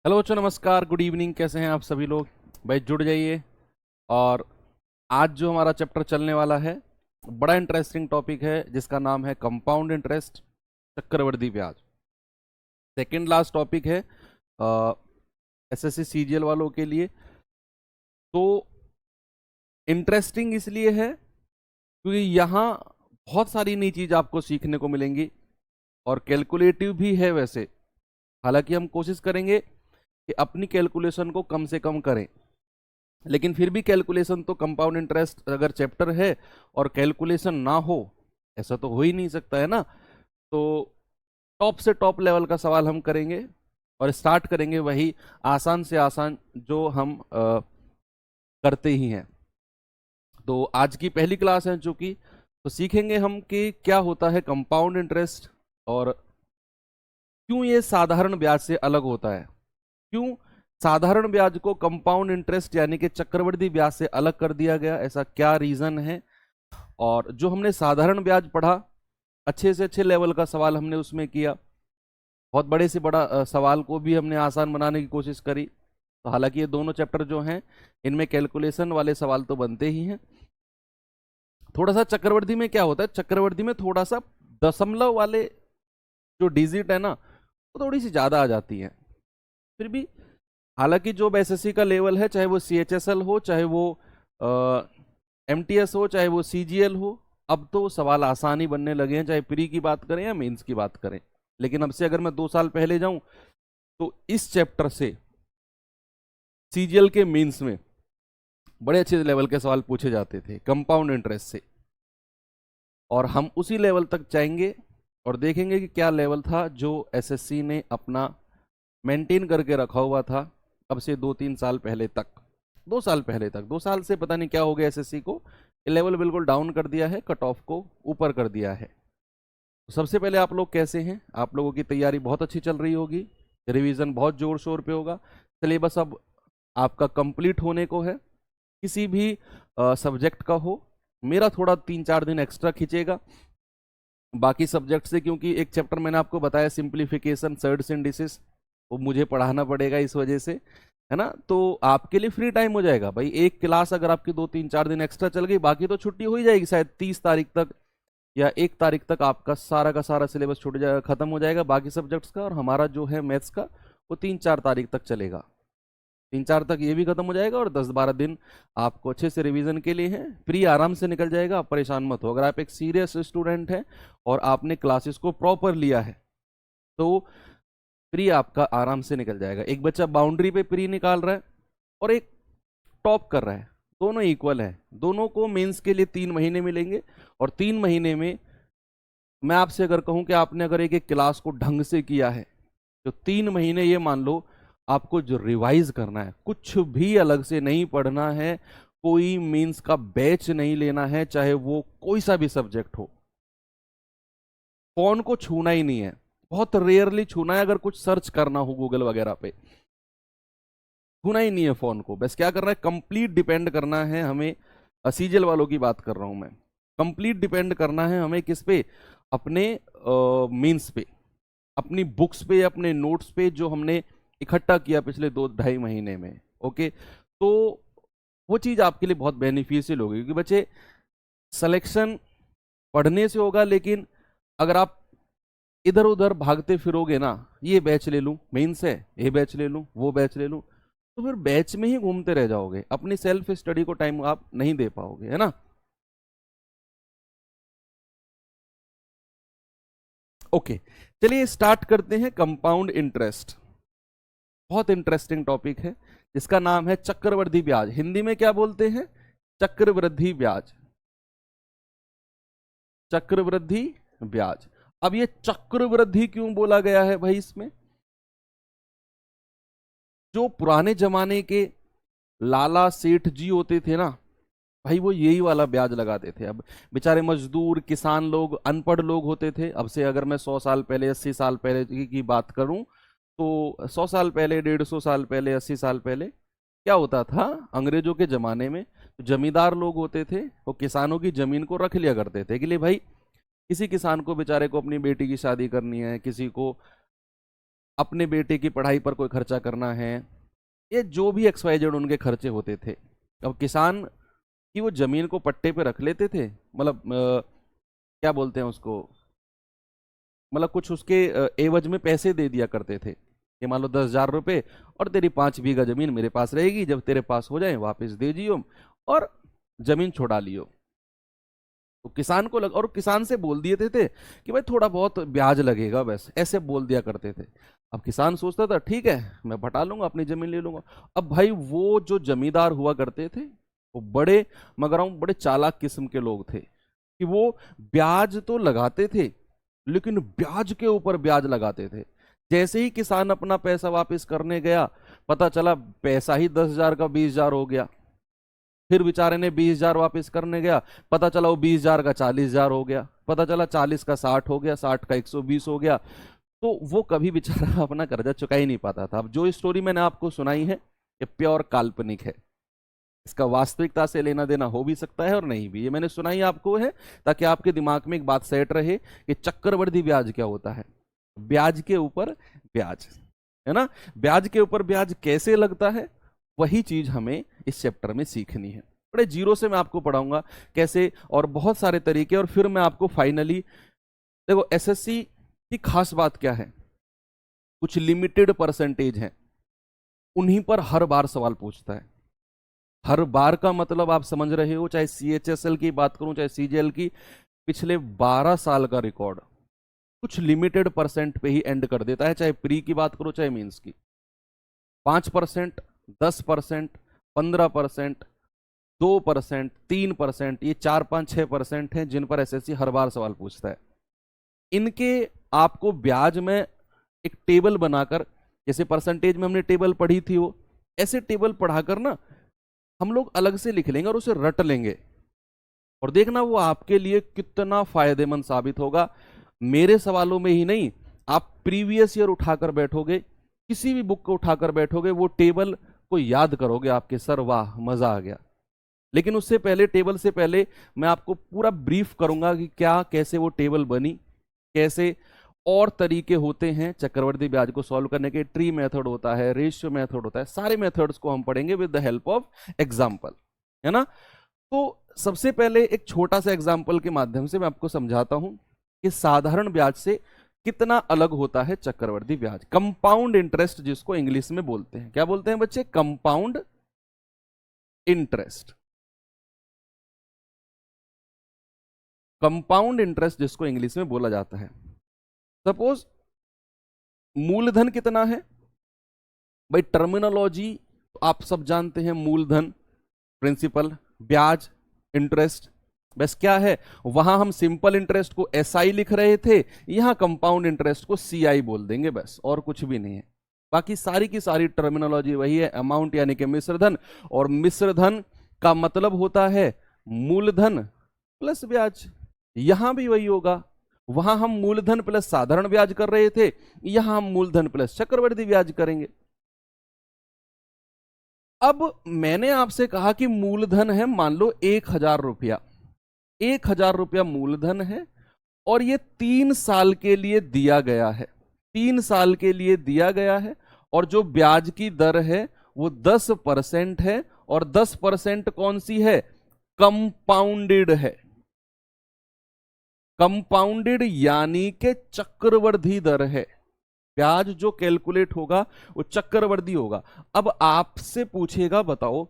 Hello बच्चों, नमस्कार, good evening. कैसे हैं आप सभी लोग? भाई जुड़ जाइए। और आज जो हमारा चैप्टर चलने वाला है, बड़ा इंटरेस्टिंग टॉपिक है जिसका नाम है कंपाउंड इंटरेस्ट, चक्रवृद्धि ब्याज। सेकंड लास्ट टॉपिक है एसएससी सीजीएल वालों के लिए। तो इंटरेस्टिंग इसलिए है क्योंकि यहाँ बहुत सारी नई चीज़ आपको सीखने को मिलेंगी और कैलकुलेटिव भी है वैसे। हालांकि हम कोशिश करेंगे कि अपनी कैलकुलेशन को कम से कम करें, लेकिन फिर भी कैलकुलेशन तो कंपाउंड इंटरेस्ट अगर चैप्टर है और कैलकुलेशन ना हो, ऐसा तो हो ही नहीं सकता है ना। तो टॉप से टॉप लेवल का सवाल हम करेंगे और स्टार्ट करेंगे वही आसान से आसान जो हम करते ही हैं। तो आज की पहली क्लास है चूंकि, तो सीखेंगे हम कि क्या होता है कंपाउंड इंटरेस्ट और क्यों ये साधारण ब्याज से अलग होता है, क्यों साधारण ब्याज को कंपाउंड इंटरेस्ट यानी कि चक्रवृद्धि ब्याज से अलग कर दिया गया, ऐसा क्या रीजन है। और जो हमने साधारण ब्याज पढ़ा, अच्छे से अच्छे लेवल का सवाल हमने उसमें किया, बहुत बड़े से बड़ा सवाल को भी हमने आसान बनाने की कोशिश करी। तो हालांकि ये दोनों चैप्टर जो हैं इनमें कैलकुलेशन वाले सवाल तो बनते ही हैं। थोड़ा सा चक्रवृद्धि में क्या होता है, चक्रवृद्धि में थोड़ा सा दशमलव वाले जो डिजिट है ना, वो थोड़ी सी ज्यादा आ जाती है। फिर भी हालांकि जो एसएससी का लेवल है, चाहे वो सीएचएसएल हो, चाहे वो एमटीएस हो, चाहे वो सीजीएल हो, अब तो सवाल आसान ही बनने लगे हैं, चाहे प्री की बात करें या मेंस की बात करें। लेकिन अब से अगर मैं 2 साल पहले जाऊं तो इस चैप्टर से सीजीएल के मेंस में बड़े अच्छे लेवल के सवाल पूछे जाते थे कंपाउंड इंटरेस्ट से, और हम उसी लेवल तक जाएंगे और देखेंगे कि क्या लेवल था जो एसएससी ने अपना मेंटेन करके रखा हुआ था अब से 2-3 साल पहले तक। 2 साल पहले तक, 2 साल से पता नहीं क्या हो गया एसएससी को, लेवल बिल्कुल डाउन कर दिया है, कट ऑफ को ऊपर कर दिया है। तो सबसे पहले आप लोग कैसे हैं? आप लोगों की तैयारी बहुत अच्छी चल रही होगी, रिवीजन बहुत जोर शोर पे होगा, सिलेबस अब आपका कंप्लीट होने को है। किसी भी सब्जेक्ट का हो, मेरा थोड़ा 3-4 दिन एक्स्ट्रा खींचेगा बाकी सब्जेक्ट से, क्योंकि एक चैप्टर मैंने आपको बताया सिंप्लीफिकेशन सर्ड्स इंडिसेस, वो मुझे पढ़ाना पड़ेगा इस वजह से, है ना। तो आपके लिए फ्री टाइम हो जाएगा भाई, एक क्लास अगर आपकी 2-3-4 दिन एक्स्ट्रा चल गई, बाकी तो छुट्टी हो ही जाएगी शायद 30 तारीख तक या 1 तारीख तक आपका सारा का सारा सिलेबस छूट जाएगा, खत्म हो जाएगा बाकी सब्जेक्ट्स का। और हमारा जो है मैथ्स का, वो 3-4 तारीख तक चलेगा, 3-4 तक ये भी खत्म हो जाएगा और 10-12 दिन आपको अच्छे से रिवीजन के लिए हैं। प्री आराम से निकल जाएगा, आप परेशान मत हो। अगर आप एक सीरियस स्टूडेंट हैं और आपने क्लासेस को प्रॉपर लिया है तो प्री आपका आराम से निकल जाएगा। एक बच्चा बाउंड्री पे प्री निकाल रहा है और एक टॉप कर रहा है, दोनों इक्वल है, दोनों को मेंस के लिए 3 महीने मिलेंगे। और 3 महीने में मैं आपसे अगर कहूं कि आपने अगर एक एक क्लास को ढंग से किया है तो 3 महीने ये मान लो आपको जो रिवाइज करना है, कुछ भी अलग से नहीं पढ़ना है, कोई मीन्स का बैच नहीं लेना है, चाहे वो कोई सा भी सब्जेक्ट हो। फोन को छूना ही नहीं है, बहुत रेयरली छूना है, अगर कुछ सर्च करना हो गूगल वगैरह पे, छूना ही नहीं है फोन को। बस क्या करना है, कंप्लीट डिपेंड करना है हमें, सीजल वालों की बात कर रहा हूं मैं, कंप्लीट डिपेंड करना है हमें किस पे, अपने मीन्स पे, अपनी बुक्स पे, अपने नोट्स पे जो हमने इकट्ठा किया पिछले 2-2.5 महीने में। ओके, तो वो चीज़ आपके लिए बहुत बेनिफिशियल होगी, क्योंकि बच्चे सिलेक्शन पढ़ने से होगा, लेकिन अगर आप इधर उधर भागते फिरोगे ना, ये बैच ले लूं मेंस है, ये बैच ले लूं, वो बैच ले लूं, तो फिर बैच में ही घूमते रह जाओगे, अपनी सेल्फ स्टडी को टाइम आप नहीं दे पाओगे, है ना। ओके, चलिए स्टार्ट करते हैं। कंपाउंड इंटरेस्ट बहुत इंटरेस्टिंग टॉपिक है जिसका नाम है चक्रवृद्धि ब्याज। हिंदी में क्या बोलते हैं? चक्रवृद्धि ब्याज, चक्रवृद्धि ब्याज। अब ये चक्रवृद्धि क्यों बोला गया है भाई? इसमें जो पुराने जमाने के लाला सेठ जी होते थे ना भाई, वो यही वाला ब्याज लगाते थे। अब बेचारे मजदूर किसान लोग, अनपढ़ लोग होते थे। अब से अगर मैं 100 साल पहले, 80 साल पहले की बात करूं, तो 100 साल पहले, 150 साल पहले, 80 साल पहले क्या होता था, अंग्रेजों के जमाने में जमींदार लोग होते थे, वो किसानों की जमीन को रख लिया करते थे कि ले भाई, किसी किसान को बेचारे को अपनी बेटी की शादी करनी है, किसी को अपने बेटे की पढ़ाई पर कोई खर्चा करना है, ये जो भी XYZ उनके खर्चे होते थे। अब किसान की वो जमीन को पट्टे पे रख लेते थे, मतलब क्या बोलते हैं उसको, मतलब कुछ उसके एवज में पैसे दे दिया करते थे कि मान लो 10,000 रुपये और तेरी 5 बीघा जमीन मेरे पास रहेगी, जब तेरे पास हो जाए वापस दे जियो और जमीन छोड़ा लियो। तो किसान को और किसान से बोल दिए थे कि भाई थोड़ा बहुत ब्याज लगेगा, बस ऐसे बोल दिया करते थे। अब किसान सोचता था ठीक है मैं बटा लूंगा, अपनी जमीन ले लूंगा। अब भाई वो जो जमींदार हुआ करते थे वो बड़े, मगर बड़े चालाक किस्म के लोग थे कि वो ब्याज तो लगाते थे लेकिन ब्याज के ऊपर ब्याज लगाते थे। जैसे ही किसान अपना पैसा वापस करने गया, पता चला पैसा ही 10,000 का 20,000 हो गया। फिर बेचारे ने 20,000 वापस करने गया, पता चला वो 20,000 का 40,000 हो गया, पता चला 40 का 60 हो गया, 60 का 120 हो गया। तो वो कभी बेचारा अपना कर्जा चुका ही नहीं पाता था। अब जो स्टोरी मैंने आपको सुनाई है ये प्योर काल्पनिक है, इसका वास्तविकता से लेना देना हो भी सकता है और नहीं भी। ये मैंने सुनाई आपको है ताकि आपके दिमाग में एक बात सेट रहे कि चक्रवृद्धि ब्याज क्या होता है। ब्याज के ऊपर ब्याज, है ना, ब्याज के ऊपर ब्याज कैसे लगता है, वही चीज हमें इस चैप्टर में सीखनी है। बड़े जीरो से मैं आपको पढ़ाऊंगा कैसे, और बहुत सारे तरीके। और फिर मैं आपको फाइनली, देखो एसएससी की खास बात क्या है, कुछ लिमिटेड परसेंटेज हैं, उन्हीं पर हर बार सवाल पूछता है। हर बार का मतलब आप समझ रहे हो, चाहे CHSL की बात करूं चाहे CGL की, पिछले 12 साल का रिकॉर्ड कुछ लिमिटेड परसेंट पे ही एंड कर देता है। चाहे प्री की बात करो चाहे मेंस की, 5%, 10%, 15%, 2%, 3%, ये 4, 5, 6% हैं जिन पर एसएससी हर बार सवाल पूछता है। इनके आपको ब्याज में एक टेबल बनाकर, जैसे परसेंटेज में हमने टेबल पढ़ी थी, वो ऐसे टेबल पढ़ाकर ना हम लोग अलग से लिख लेंगे और उसे रट लेंगे, और देखना वो आपके लिए कितना फायदेमंद साबित होगा। मेरे सवालों में ही नहीं, आप प्रीवियस ईयर उठाकर बैठोगे, किसी भी बुक को उठाकर बैठोगे, वो टेबल को याद करोगे, आपके सर वाह मजा आ गया। लेकिन उससे पहले, टेबल से पहले मैं आपको पूरा ब्रीफ करूंगा कि क्या कैसे वो टेबल बनी, कैसे और तरीके होते हैं चक्रवर्ती ब्याज को सॉल्व करने के। ट्री मेथड होता है, रेशियो मेथड होता है, सारे मेथड्स को हम पढ़ेंगे with the help of example, है ना। तो सबसे पहले एक छोटा सा एग्जाम्पल के माध्यम से मैं आपको समझाता हूं कि साधारण ब्याज से कितना अलग होता है चक्रवर्ती ब्याज। कंपाउंड इंटरेस्ट जिसको इंग्लिश में बोलते हैं, क्या बोलते हैं बच्चे, कंपाउंड इंटरेस्ट। कंपाउंड इंटरेस्ट जिसको इंग्लिश में बोला जाता है। सपोज मूलधन कितना है भाई, टर्मिनोलॉजी आप सब जानते हैं, मूलधन, प्रिंसिपल, ब्याज, इंटरेस्ट, बस क्या है, वहां हम सिंपल इंटरेस्ट को SI लिख रहे थे, यहां कंपाउंड इंटरेस्ट को CI बोल देंगे, बस और कुछ भी नहीं है। बाकी सारी की सारी टर्मिनोलॉजी वही है। अमाउंट यानी कि मिश्रधन, और मिश्रधन का मतलब होता है मूलधन प्लस ब्याज। यहां भी वही होगा, वहां हम मूलधन प्लस साधारण ब्याज कर रहे थे, यहां हम मूलधन प्लस चक्रवर्ती ब्याज करेंगे। अब मैंने आपसे कहा कि मूलधन है, मान लो 1,000 रुपया, 1,000 रुपया मूलधन है, और ये 3 साल के लिए दिया गया है, 3 साल के लिए दिया गया है, और जो ब्याज की दर है वो 10% है, और 10% कौन सी है, कंपाउंडेड है। कंपाउंडेड यानी कि चक्रवर्ती दर है। ब्याज जो कैलकुलेट होगा वो चक्रवर्ती होगा। अब आपसे पूछेगा बताओ,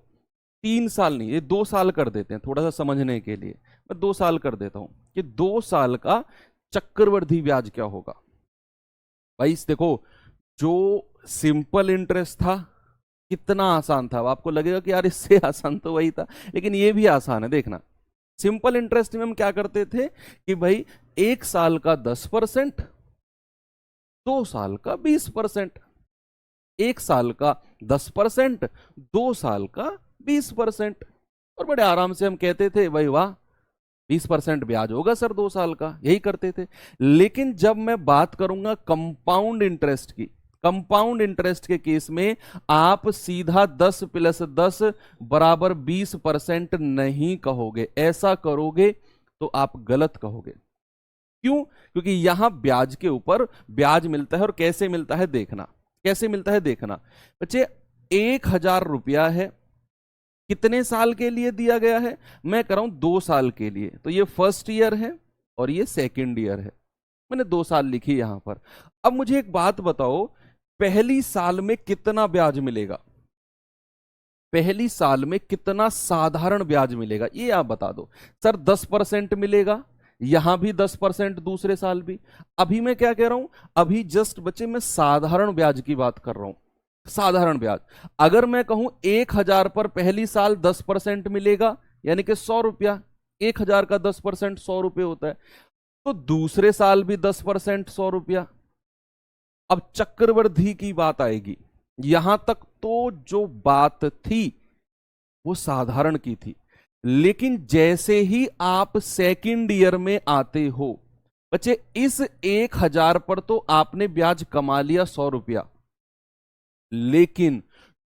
3 साल नहीं, ये 2 साल कर देते हैं थोड़ा सा समझने के लिए, मैं 2 साल कर देता हूं कि 2 साल का चक्रवर्ती ब्याज क्या होगा। भाई देखो, जो सिंपल इंटरेस्ट था कितना आसान था, अब आपको लगेगा कि यार इससे आसान तो वही था, लेकिन ये भी आसान है। देखना, सिंपल इंटरेस्ट में हम क्या करते थे कि भाई 1 साल का 10%, 2 साल का 20%, 1 साल का 10%, 2 साल का 20%, और बड़े आराम से हम कहते थे भाई वाह 20% ब्याज होगा सर 2 साल का, यही करते थे। लेकिन जब मैं बात करूंगा कंपाउंड इंटरेस्ट की, कंपाउंड इंटरेस्ट के केस में आप सीधा 10 + 10 बराबर 20% नहीं कहोगे, ऐसा करोगे तो आप गलत कहोगे। क्यों? क्योंकि यहां ब्याज के ऊपर ब्याज मिलता है, और कैसे मिलता है देखना, कैसे मिलता है देखना बच्चे। 1,000 रुपया है, कितने साल के लिए दिया गया है? मैं कर रहा हूं 2 साल के लिए, तो ये फर्स्ट ईयर है और ये सेकेंड ईयर है, मैंने 2 साल लिखी यहां पर। अब मुझे एक बात बताओ, पहली साल में कितना ब्याज मिलेगा? पहली साल में कितना साधारण ब्याज मिलेगा, ये आप बता दो। सर 10% मिलेगा, यहां भी 10%, दूसरे साल भी। अभी मैं क्या कह रहा हूं, अभी जस्ट बच्चे मैं साधारण ब्याज की बात कर रहा हूं, साधारण ब्याज। अगर मैं कहूं 1,000 पर पहली साल 10% मिलेगा, यानी कि 100 रुपया, 1,000 का 10% 100 रुपये होता है, तो दूसरे साल भी 10% 100 रुपया। अब चक्रवृद्धि की बात आएगी, यहां तक तो जो बात थी वो साधारण की थी, लेकिन जैसे ही आप सेकंड ईयर में आते हो बच्चे, इस 1,000 पर तो आपने ब्याज कमा लिया 100 रुपया, लेकिन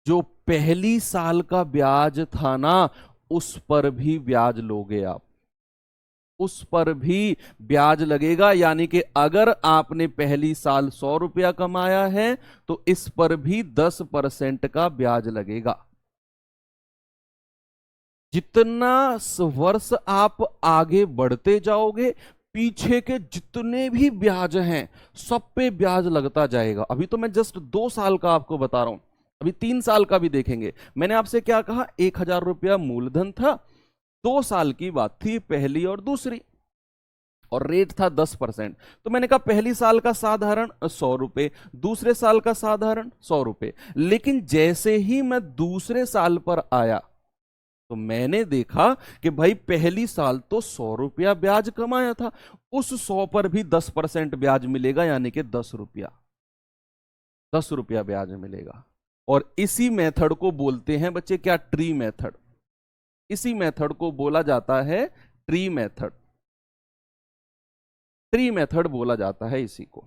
जो पहली साल का ब्याज था ना, उस पर भी ब्याज लोगे आप, उस पर भी ब्याज लगेगा। यानी कि अगर आपने पहली साल 100 रुपया कमाया है तो इस पर भी 10% का ब्याज लगेगा। जितना वर्ष आप आगे बढ़ते जाओगे, पीछे के जितने भी ब्याज हैं सब पे ब्याज लगता जाएगा। अभी तो मैं जस्ट 2 साल का आपको बता रहा हूं, अभी 3 साल का भी देखेंगे। मैंने आपसे क्या कहा, 1,000 रुपया मूलधन था, 2 साल की बात थी पहली और दूसरी, और रेट था 10%। तो मैंने कहा पहली साल का साधारण 100 रुपए, दूसरे साल का साधारण 100 रुपए। लेकिन जैसे ही मैं दूसरे साल पर आया तो मैंने देखा कि भाई पहली साल तो 100 रुपया ब्याज कमाया था, उस 100 पर भी 10% ब्याज मिलेगा, यानी कि 10 रुपया, 10 रुपया ब्याज मिलेगा। और इसी मेथड को बोलते हैं बच्चे क्या, ट्री मेथड। इसी मेथड को बोला जाता है ट्री मेथड, ट्री मेथड बोला जाता है इसी को।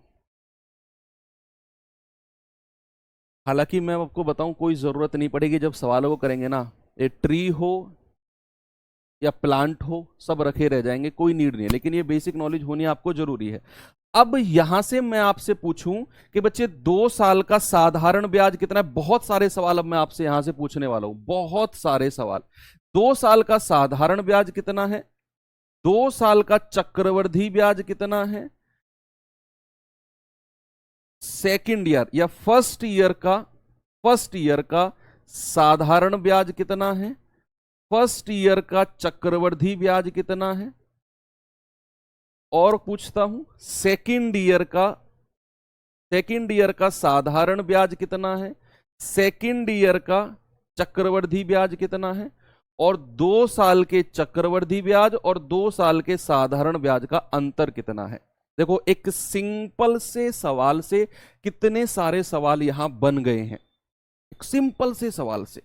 हालांकि मैं आपको बताऊं, कोई जरूरत नहीं पड़ेगी, जब सवालों को करेंगे ना, ये ट्री हो या प्लांट हो सब रखे रह जाएंगे, कोई नीड नहीं है, लेकिन ये बेसिक नॉलेज होनी आपको जरूरी है। अब यहां से मैं आपसे पूछूं कि बच्चे 2 साल का साधारण ब्याज कितना है, बहुत सारे सवाल अब मैं आपसे यहां से पूछने वाला हूं, बहुत सारे सवाल। 2 साल का साधारण ब्याज कितना है, 2 साल का चक्रवृद्धि ब्याज कितना है, सेकंड ईयर या फर्स्ट ईयर का साधारण ब्याज कितना है, फर्स्ट ईयर का चक्रवृद्धि ब्याज कितना है, और पूछता हूं सेकंड ईयर का साधारण ब्याज कितना है, सेकंड ईयर का चक्रवृद्धि ब्याज कितना है, और 2 साल के चक्रवृद्धि ब्याज और 2 साल के साधारण ब्याज का अंतर कितना है। देखो एक सिंपल से सवाल से कितने सारे सवाल यहां बन गए हैं, एक सिंपल से सवाल से।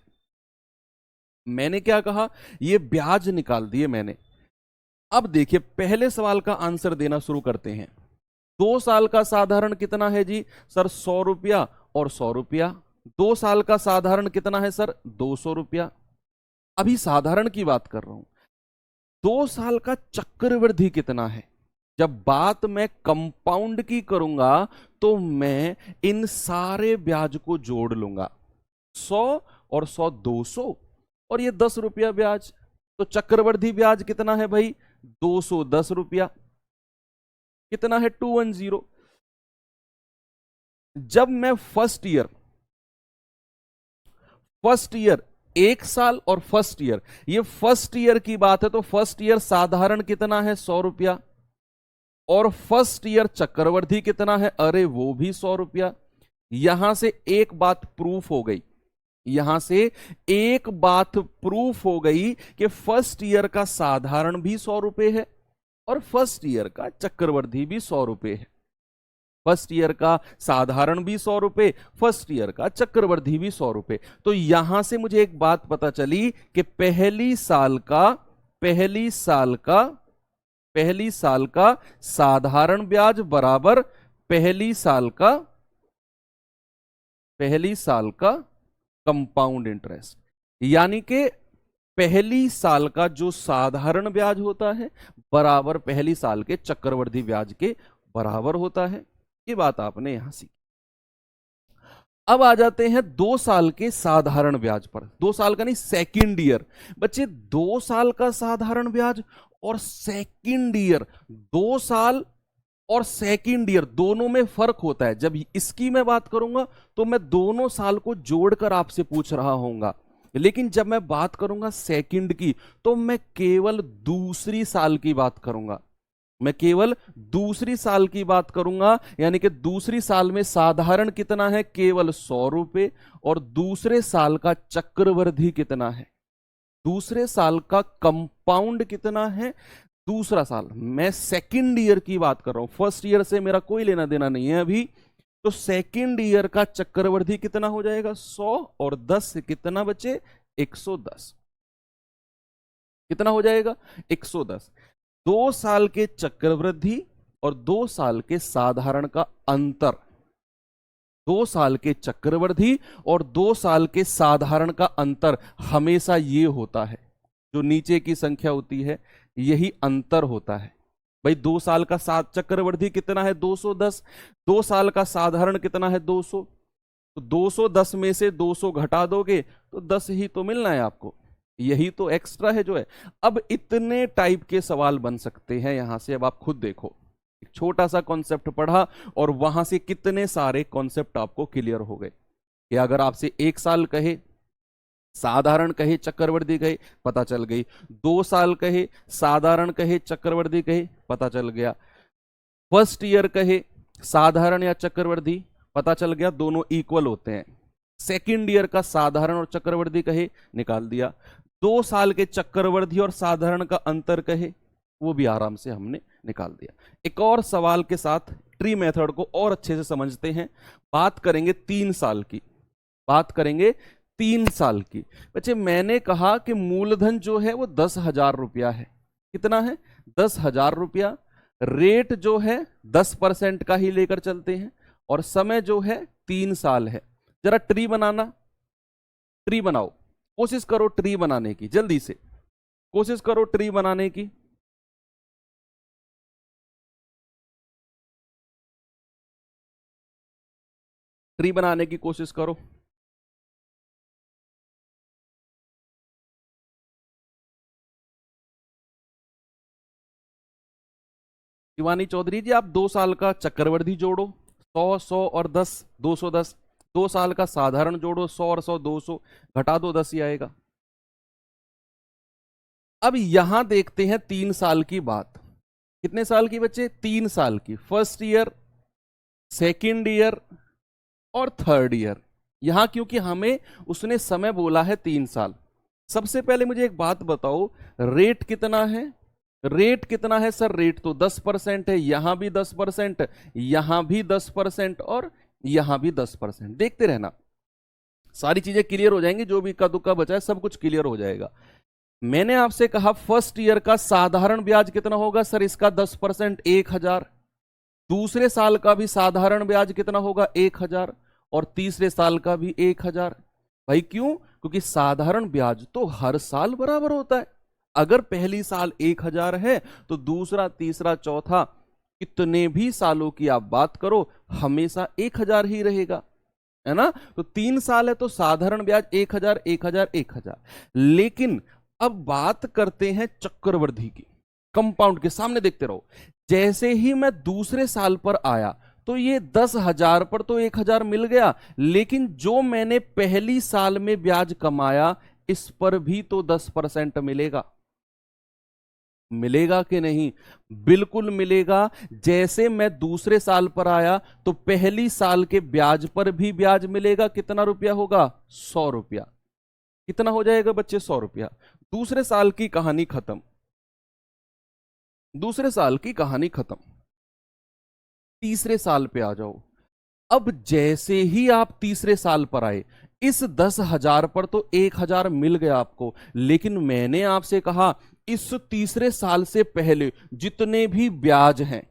मैंने क्या कहा, ये ब्याज निकाल दिए मैंने। अब देखिए पहले सवाल का आंसर देना शुरू करते हैं। 2 साल का साधारण कितना है जी सर, 100 रुपया और 100 रुपया। 2 साल का साधारण कितना है सर, 200 रुपया। अभी साधारण की बात कर रहा हूं। 2 साल का चक्रवृद्धि कितना है, जब बात मैं कंपाउंड की करूंगा तो मैं इन सारे ब्याज को जोड़ लूंगा, 100 और 100 200, और ये 10 रुपया ब्याज। तो चक्रवृद्धि ब्याज कितना है भाई, 210 रुपया। कितना है, 210। जब मैं फर्स्ट ईयर 1 साल और फर्स्ट ईयर, ये फर्स्ट ईयर की बात है, तो फर्स्ट ईयर साधारण कितना है, 100 रुपया, और फर्स्ट ईयर चक्रवृद्धि कितना है, अरे वो भी 100 रुपया। यहां से एक बात प्रूफ हो गई, यहां से एक बात प्रूफ हो गई कि फर्स्ट ईयर का साधारण भी 100 रुपए है और फर्स्ट ईयर का चक्रवृद्धि भी 100 रुपए है। फर्स्ट ईयर का साधारण भी 100 रुपए, फर्स्ट ईयर का चक्रवृद्धि भी 100 रुपए। तो यहां से मुझे एक बात पता चली कि पहली साल का साधारण ब्याज बराबर पहली साल का कंपाउंड इंटरेस्ट। यानी कि पहली साल का जो साधारण ब्याज होता है बराबर पहली साल के चक्रवृद्धि ब्याज के बराबर होता है। ये बात आपने यहां सीखी। अब आ जाते हैं 2 साल के साधारण ब्याज पर। 2 साल का नहीं, सेकेंड ईयर। बच्चे 2 साल का साधारण ब्याज और सेकेंड ईयर, 2 साल और सेकेंड ईयर दोनों में फर्क होता है। जब इसकी मैं बात करूंगा तो मैं दोनों साल को जोड़कर आपसे पूछ रहा हूंगा, लेकिन जब मैं बात करूंगा सेकंड की तो मैं केवल दूसरी साल की बात करूंगा। मैं केवल दूसरी साल की बात करूंगा, यानी कि दूसरी साल में साधारण कितना है, केवल 100 रुपए, और दूसरे साल का चक्रवृद्धि कितना है, दूसरे साल का कंपाउंड कितना है, दूसरा साल। मैं सेकंड ईयर की बात कर रहा हूं, फर्स्ट ईयर से मेरा कोई लेना देना नहीं है अभी। तो सेकंड ईयर का चक्रवृद्धि कितना हो जाएगा, 100 और 10 से कितना बचे, 110। कितना हो जाएगा, 110। 2 साल के चक्रवृद्धि और 2 साल के साधारण का अंतर, 2 साल के चक्रवृद्धि और 2 साल के साधारण का अंतर हमेशा ये होता है, जो नीचे की संख्या होती है यही अंतर होता है। भाई 2 साल का चक्रवृद्धि कितना है, 210। 2 साल का साधारण कितना है, 200। तो 210 में से 200 घटा दोगे तो 10 ही तो मिलना है आपको, यही तो एक्स्ट्रा है जो है। अब इतने टाइप के सवाल बन सकते हैं यहां से। अब आप खुद देखो, एक छोटा सा कॉन्सेप्ट पढ़ा और वहां से कितने सारे कॉन्सेप्ट आपको क्लियर हो गए कि अगर आपसे 1 साल कहे, साधारण कहे, चक्रवृद्धि कहे, पता चल गई। 2 साल कहे, साधारण कहे, चक्रवृद्धि कहे, पता चल गया। फर्स्ट ईयर कहे, साधारण या चक्रवृद्धि, पता चल गया, दोनों इक्वल होते हैं। सेकंड ईयर का साधारण और चक्रवृद्धि कहे, निकाल दिया। 2 साल के चक्रवृद्धि और साधारण का अंतर कहे, वो भी आराम से हमने निकाल दिया। एक और सवाल के साथ ट्री मेथड को और अच्छे से समझते हैं। बात करेंगे 3 साल की, बात करेंगे 3 साल की। बच्चे मैंने कहा कि मूलधन जो है वो 10,000 रुपया है। कितना है, 10,000 रुपया। रेट जो है 10% का ही लेकर चलते हैं और समय जो है 3 साल है। जरा ट्री बनाना, ट्री बनाओ, कोशिश करो ट्री बनाने की, जल्दी से कोशिश करो ट्री बनाने की। ट्री बनाने की कोशिश करो। शिवानी चौधरी जी, आप 2 साल का चक्रवृद्धि जोड़ो, 100 100 और 10, 210। 2 साल का साधारण जोड़ो, 100 और 100 200, घटा दो 10 ही आएगा। अब यहां देखते हैं 3 साल की बात। कितने साल की बच्चे, 3 साल की। फर्स्ट ईयर, सेकेंड ईयर और थर्ड ईयर। यहां क्योंकि हमें उसने समय बोला है 3 साल। सबसे पहले मुझे एक बात बताओ, रेट कितना है, रेट कितना है सर, रेट तो 10% है, यहां भी 10%, यहां भी 10% और यहां भी 10%। देखते रहना, सारी चीजें क्लियर हो जाएंगी, जो भी इक्का दुक्का बचा है सब कुछ क्लियर हो जाएगा। मैंने आपसे कहा फर्स्ट ईयर का साधारण ब्याज कितना होगा सर, इसका 10%, 1,000। दूसरे साल का भी साधारण ब्याज कितना होगा, 1,000, और तीसरे साल का भी 1,000। भाई क्यों, क्योंकि साधारण ब्याज तो हर साल बराबर होता है। अगर पहली साल 1,000 है तो दूसरा, तीसरा, चौथा, कितने भी सालों की आप बात करो हमेशा 1,000 ही रहेगा, है ना। तो 3 साल है तो साधारण ब्याज 1,000 1,000 1,000। लेकिन अब बात करते हैं चक्रवृद्धि की, कंपाउंड के सामने देखते रहो। जैसे ही मैं दूसरे साल पर आया तो ये 10,000 पर तो 1,000 मिल गया, लेकिन जो मैंने पहली साल में ब्याज कमाया इस पर भी तो 10% मिलेगा। मिलेगा कि नहीं, बिल्कुल मिलेगा। जैसे मैं दूसरे साल पर आया तो पहली साल के ब्याज पर भी ब्याज मिलेगा। कितना रुपया होगा, 100 रुपया। कितना हो जाएगा बच्चे, 100 रुपया। दूसरे साल की कहानी खत्म, दूसरे साल की कहानी खत्म। तीसरे साल पे आ जाओ। अब जैसे ही आप तीसरे साल पर आए, इस 10,000 पर तो 1,000 मिल गया आपको, लेकिन मैंने आपसे कहा इस तीसरे साल से पहले जितने भी ब्याज हैं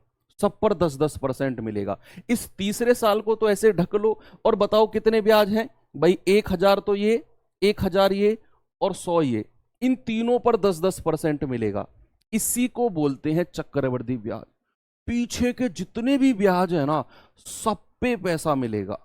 सब पर 10-10% मिलेगा। इस तीसरे साल को तो ऐसे ढक लो और बताओ कितने ब्याज हैं भाई, 1,000 तो ये, 1,000 ये और 100 ये। इन तीनों पर 10-10% मिलेगा। इसी को बोलते हैं चक्रवृद्धि ब्याज। पीछे के जितने भी ब्याज है ना, सब पे पैसा मिलेगा।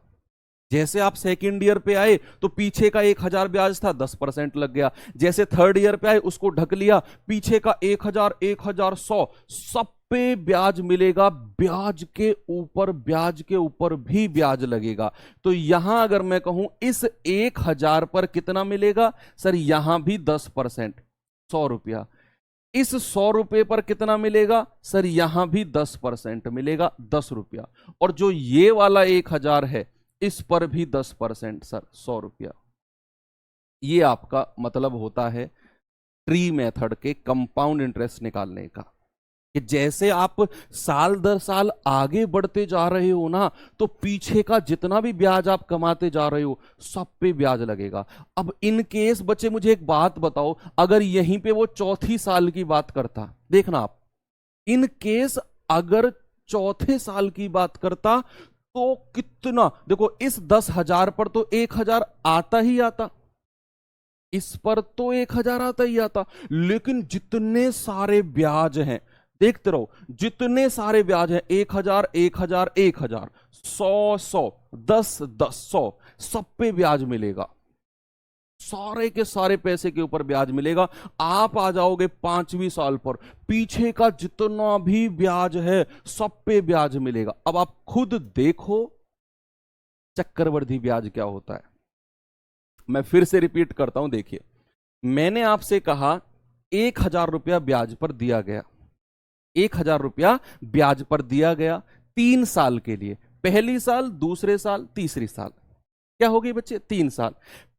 जैसे आप सेकेंड ईयर पे आए तो पीछे का 1,000 ब्याज था, 10% लग गया। जैसे थर्ड ईयर पे आए उसको ढक लिया, पीछे का 1,000, 1,100, सब पे ब्याज मिलेगा। ब्याज के ऊपर भी ब्याज लगेगा। तो यहां अगर मैं कहूं इस 1,000 पर कितना मिलेगा सर, यहां भी 10%, 100 रुपया। इस 100 रुपये पर कितना मिलेगा सर, यहां भी 10% मिलेगा, 10 रुपया। और जो ये वाला 1,000 है इस पर भी 10% सर, 100 रुपया। ये आपका मतलब होता है ट्री मेथड के कंपाउंड इंटरेस्ट निकालने का, कि जैसे आप साल दर साल आगे बढ़ते जा रहे हो ना, तो पीछे का जितना भी ब्याज आप कमाते जा रहे हो सब पे ब्याज लगेगा। अब इन केस बच्चे मुझे एक बात बताओ, अगर यहीं पे वो चौथी साल की बात करता, देखना आप, इन केस अगर चौथे साल की बात करता तो कितना, देखो इस 10,000 पर तो 1,000 आता ही आता, इस पर तो 1,000 आता ही आता, लेकिन जितने सारे ब्याज हैं देखते रहो, जितने सारे ब्याज हैं 1,000, 1,000, 1,000, 100, 100, 10, 10, 100, सब पे ब्याज मिलेगा। सारे के सारे पैसे के ऊपर ब्याज मिलेगा। आप आ जाओगे 5वीं साल पर, पीछे का जितना भी ब्याज है सब पे ब्याज मिलेगा। अब आप खुद देखो चक्रवृद्धि ब्याज क्या होता है। मैं फिर से रिपीट करता हूं, देखिए मैंने आपसे कहा 1,000 रुपया ब्याज पर दिया गया, 1,000 रुपया ब्याज पर दिया गया 3 साल के लिए, पहली साल, दूसरे साल, तीसरी साल। क्या हो गई बच्चे, 3 साल।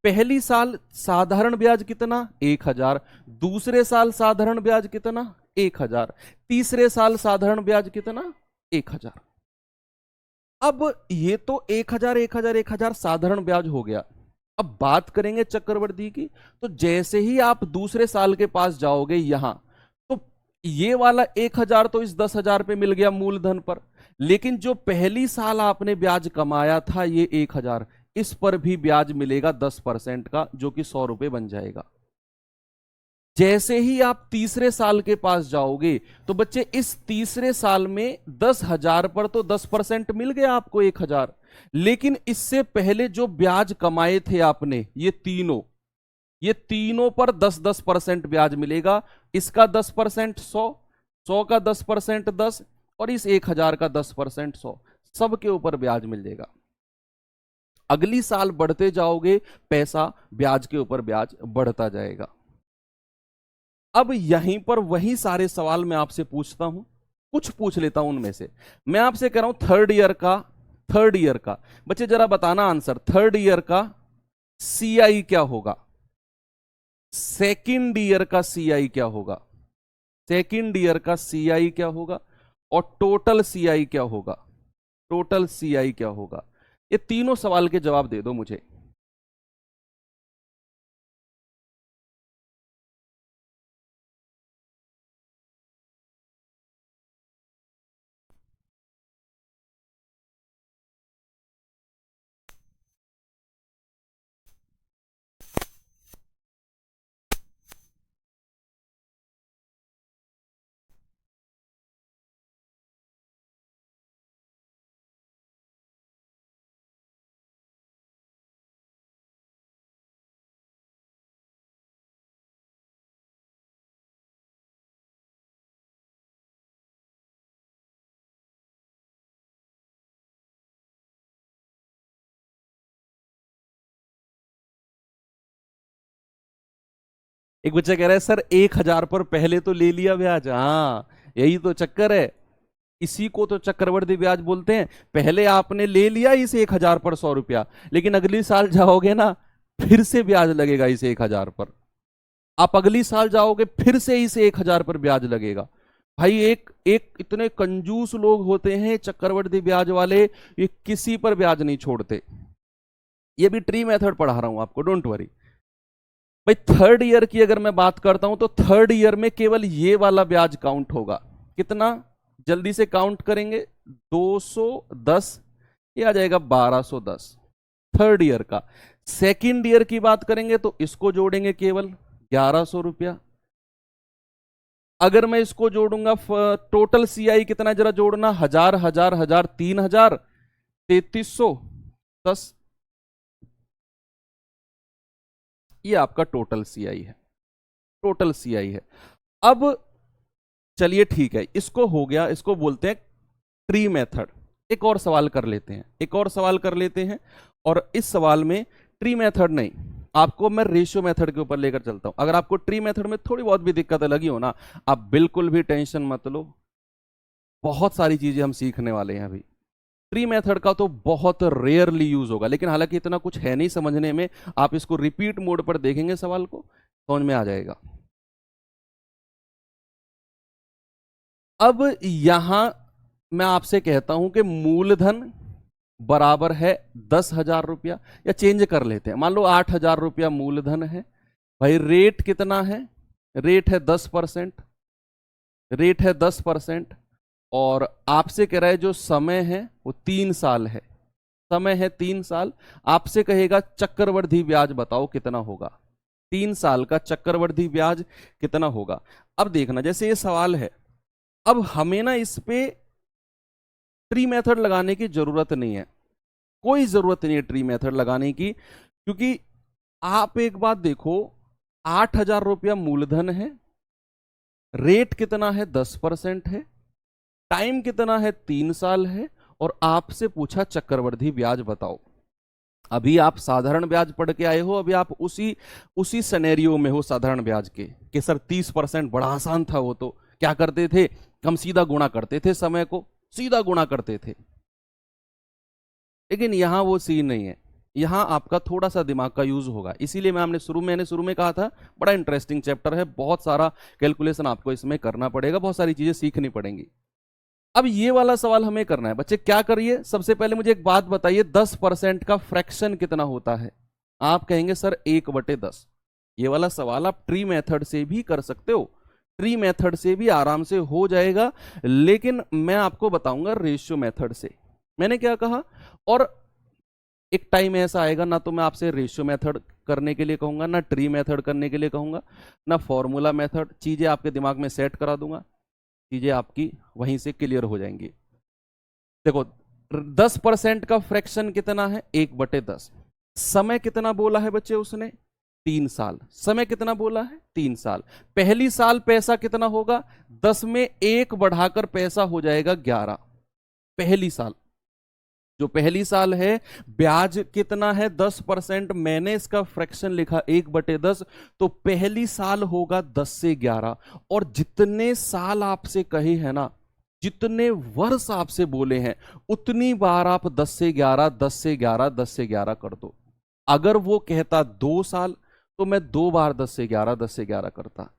पहली साल साधारण ब्याज कितना, 1,000, दूसरे साल साधारण ब्याज कितना, 1,000, तीसरे साल साधारण ब्याज कितना, 1,000। अब ये तो 1,000, 1,000, 1,000 साधारण ब्याज हो गया। अब बात करेंगे चक्रवृद्धि की, तो जैसे ही आप दूसरे साल के पास जाओगे यहां, तो ये वाला 1,000 तो इस 10,000 पे मिल गया मूलधन पर, लेकिन जो पहली साल आपने ब्याज कमाया था ये 1,000, इस पर भी ब्याज मिलेगा 10% का, जो कि 100 रुपए बन जाएगा। जैसे ही आप तीसरे साल के पास जाओगे तो बच्चे इस तीसरे साल में 10,000 पर तो 10% मिल गया आपको 1,000, लेकिन इससे पहले जो ब्याज कमाए थे आपने ये तीनों पर 10-10% ब्याज मिलेगा। इसका 10% 100, 100 का 10% 10, और इस 1,000 का 10% 100, सबके ऊपर ब्याज मिल जाएगा। अगली साल बढ़ते जाओगे पैसा ब्याज के ऊपर ब्याज बढ़ता जाएगा। अब यहीं पर वही सारे सवाल मैं आपसे पूछता हूं, कुछ पूछ लेता हूं उनमें से। मैं आपसे कह रहा हूं थर्ड ईयर का बच्चे जरा बताना आंसर, थर्ड ईयर का सीआई क्या होगा, सेकंड ईयर का सीआई क्या होगा, सेकंड ईयर का सीआई क्या होगा, और टोटल सीआई क्या होगा, टोटल सीआई क्या होगा। ये तीनों सवाल के जवाब दे दो मुझे। एक बच्चा कह रहा है सर 1,000 पर पहले तो ले लिया ब्याज, हाँ यही तो चक्कर है, इसी को तो चक्रवृद्धि ब्याज बोलते हैं। पहले आपने ले लिया इस 1,000 पर 100 रुपया, लेकिन अगली साल जाओगे ना फिर से ब्याज लगेगा इस 1,000 पर, आप अगली साल जाओगे फिर से इस 1,000 पर ब्याज लगेगा। भाई एक एक इतने कंजूस लोग होते हैं चक्रवृद्धि ब्याज वाले, ये किसी पर ब्याज नहीं छोड़ते। ये भी ट्री मेथड पढ़ा रहा हूं आपको, डोंट वरी। भाई थर्ड ईयर की अगर मैं बात करता हूं तो थर्ड ईयर में केवल ये वाला ब्याज काउंट होगा, कितना, जल्दी से काउंट करेंगे, 210, ये आ जाएगा 1,210 थर्ड ईयर का। सेकंड ईयर की बात करेंगे तो इसको जोड़ेंगे केवल 1100 रुपया। अगर मैं इसको जोड़ूंगा टोटल सीआई कितना, जरा जोड़ना, 1000 1000 1000 3000 3310, ये आपका टोटल सीआई है, टोटल सीआई है। अब चलिए ठीक है, इसको हो गया, इसको बोलते हैं ट्री मेथड। एक और सवाल कर लेते हैं, एक और सवाल कर लेते हैं, और इस सवाल में ट्री मेथड नहीं, आपको मैं रेशियो मेथड के ऊपर लेकर चलता हूं। अगर आपको ट्री मेथड में थोड़ी बहुत भी दिक्कत लगी हो ना, आप बिल्कुल भी टेंशन मत लो, बहुत सारी चीजें हम सीखने वाले हैं अभी। ट्री मेथड का तो बहुत रेयरली यूज होगा, लेकिन हालांकि इतना कुछ है नहीं समझने में, आप इसको रिपीट मोड पर देखेंगे सवाल को, समझ में आ जाएगा। अब यहां मैं आपसे कहता हूं कि मूलधन बराबर है 10,000 रुपया, या चेंज कर लेते हैं, मान लो 8,000 रुपया मूलधन है। भाई रेट कितना है, रेट है 10%, रेट है 10%, और आपसे कह रहा है जो समय है वो 3 साल है, समय है 3 साल। आपसे कहेगा चक्रवृद्धि ब्याज बताओ कितना होगा, 3 साल का चक्रवृद्धि ब्याज कितना होगा। अब देखना, जैसे ये सवाल है, अब हमें ना इस पे ट्री मेथड लगाने की जरूरत नहीं है, कोई जरूरत नहीं है ट्री मेथड लगाने की, क्योंकि आप एक बात देखो, 8,000 रुपया मूलधन है, रेट कितना है 10% है, टाइम कितना है 3 साल है, और आपसे पूछा चक्रवृद्धि ब्याज बताओ। अभी आप साधारण ब्याज पढ़ के आए हो, अभी आप उसी सिनेरियो में हो साधारण ब्याज के, कि सर 30% बड़ा आसान था, वो तो क्या करते थे, हम सीधा गुणा करते थे, समय को सीधा गुणा करते थे। लेकिन यहां वो सीन नहीं है, यहां आपका थोड़ा सा दिमाग का यूज होगा, इसीलिए मैंने शुरू में कहा था बड़ा इंटरेस्टिंग चैप्टर है, बहुत सारा कैलकुलेशन आपको इसमें करना पड़ेगा, बहुत सारी चीजें सीखनी पड़ेंगी। अब ये वाला सवाल हमें करना है बच्चे, क्या करिए, सबसे पहले मुझे एक बात बताइए, 10% का फ्रैक्शन कितना होता है। आप कहेंगे सर 1/10। ये वाला सवाल आप ट्री मेथड से भी कर सकते हो, ट्री मेथड से भी आराम से हो जाएगा, लेकिन मैं आपको बताऊंगा रेशियो मेथड से। मैंने क्या कहा, और एक टाइम ऐसा आएगा ना तो मैं आपसे रेशियो मेथड करने के लिए कहूंगा, ना ट्री मेथड करने के लिए कहूंगा, ना फॉर्मूला मेथड, चीजें आपके दिमाग में सेट करा दूंगा, चीजें आपकी वहीं से क्लियर हो जाएंगी। देखो 10% का फ्रैक्शन कितना है, 1/10। समय कितना बोला है बच्चे उसने, 3 साल। समय कितना बोला है, 3 साल। पहली साल पैसा कितना होगा, 10 में 1 बढ़ाकर पैसा हो जाएगा 11। पहली साल, जो पहली साल है, ब्याज कितना है 10%, मैंने इसका फ्रैक्शन लिखा 1/10, तो पहली साल होगा 10 से 11। और जितने साल आपसे कहे हैं ना, जितने वर्ष आपसे बोले हैं, उतनी बार आप 10 से 11 10 से 11 10 से 11 कर दो। अगर वो कहता 2 साल, तो मैं 2 बार 10 से 11 10 से 11 करता।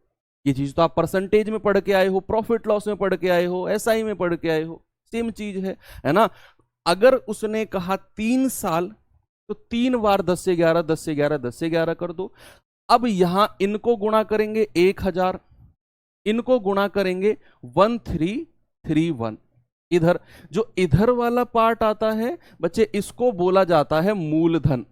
ये चीज तो आप परसेंटेज में पढ़ के आए हो, प्रॉफिट लॉस में पढ़ के आए हो, एसआई में पढ़ के आए हो, सेम चीज है ना। अगर उसने कहा 3 साल, तो 3 बार 10 से 11 10 से 11 10 से 11 कर दो। अब यहां इनको गुणा करेंगे 1000, इनको गुणा करेंगे 1331। इधर जो इधर वाला पार्ट आता है बच्चे, इसको बोला जाता है मूलधन।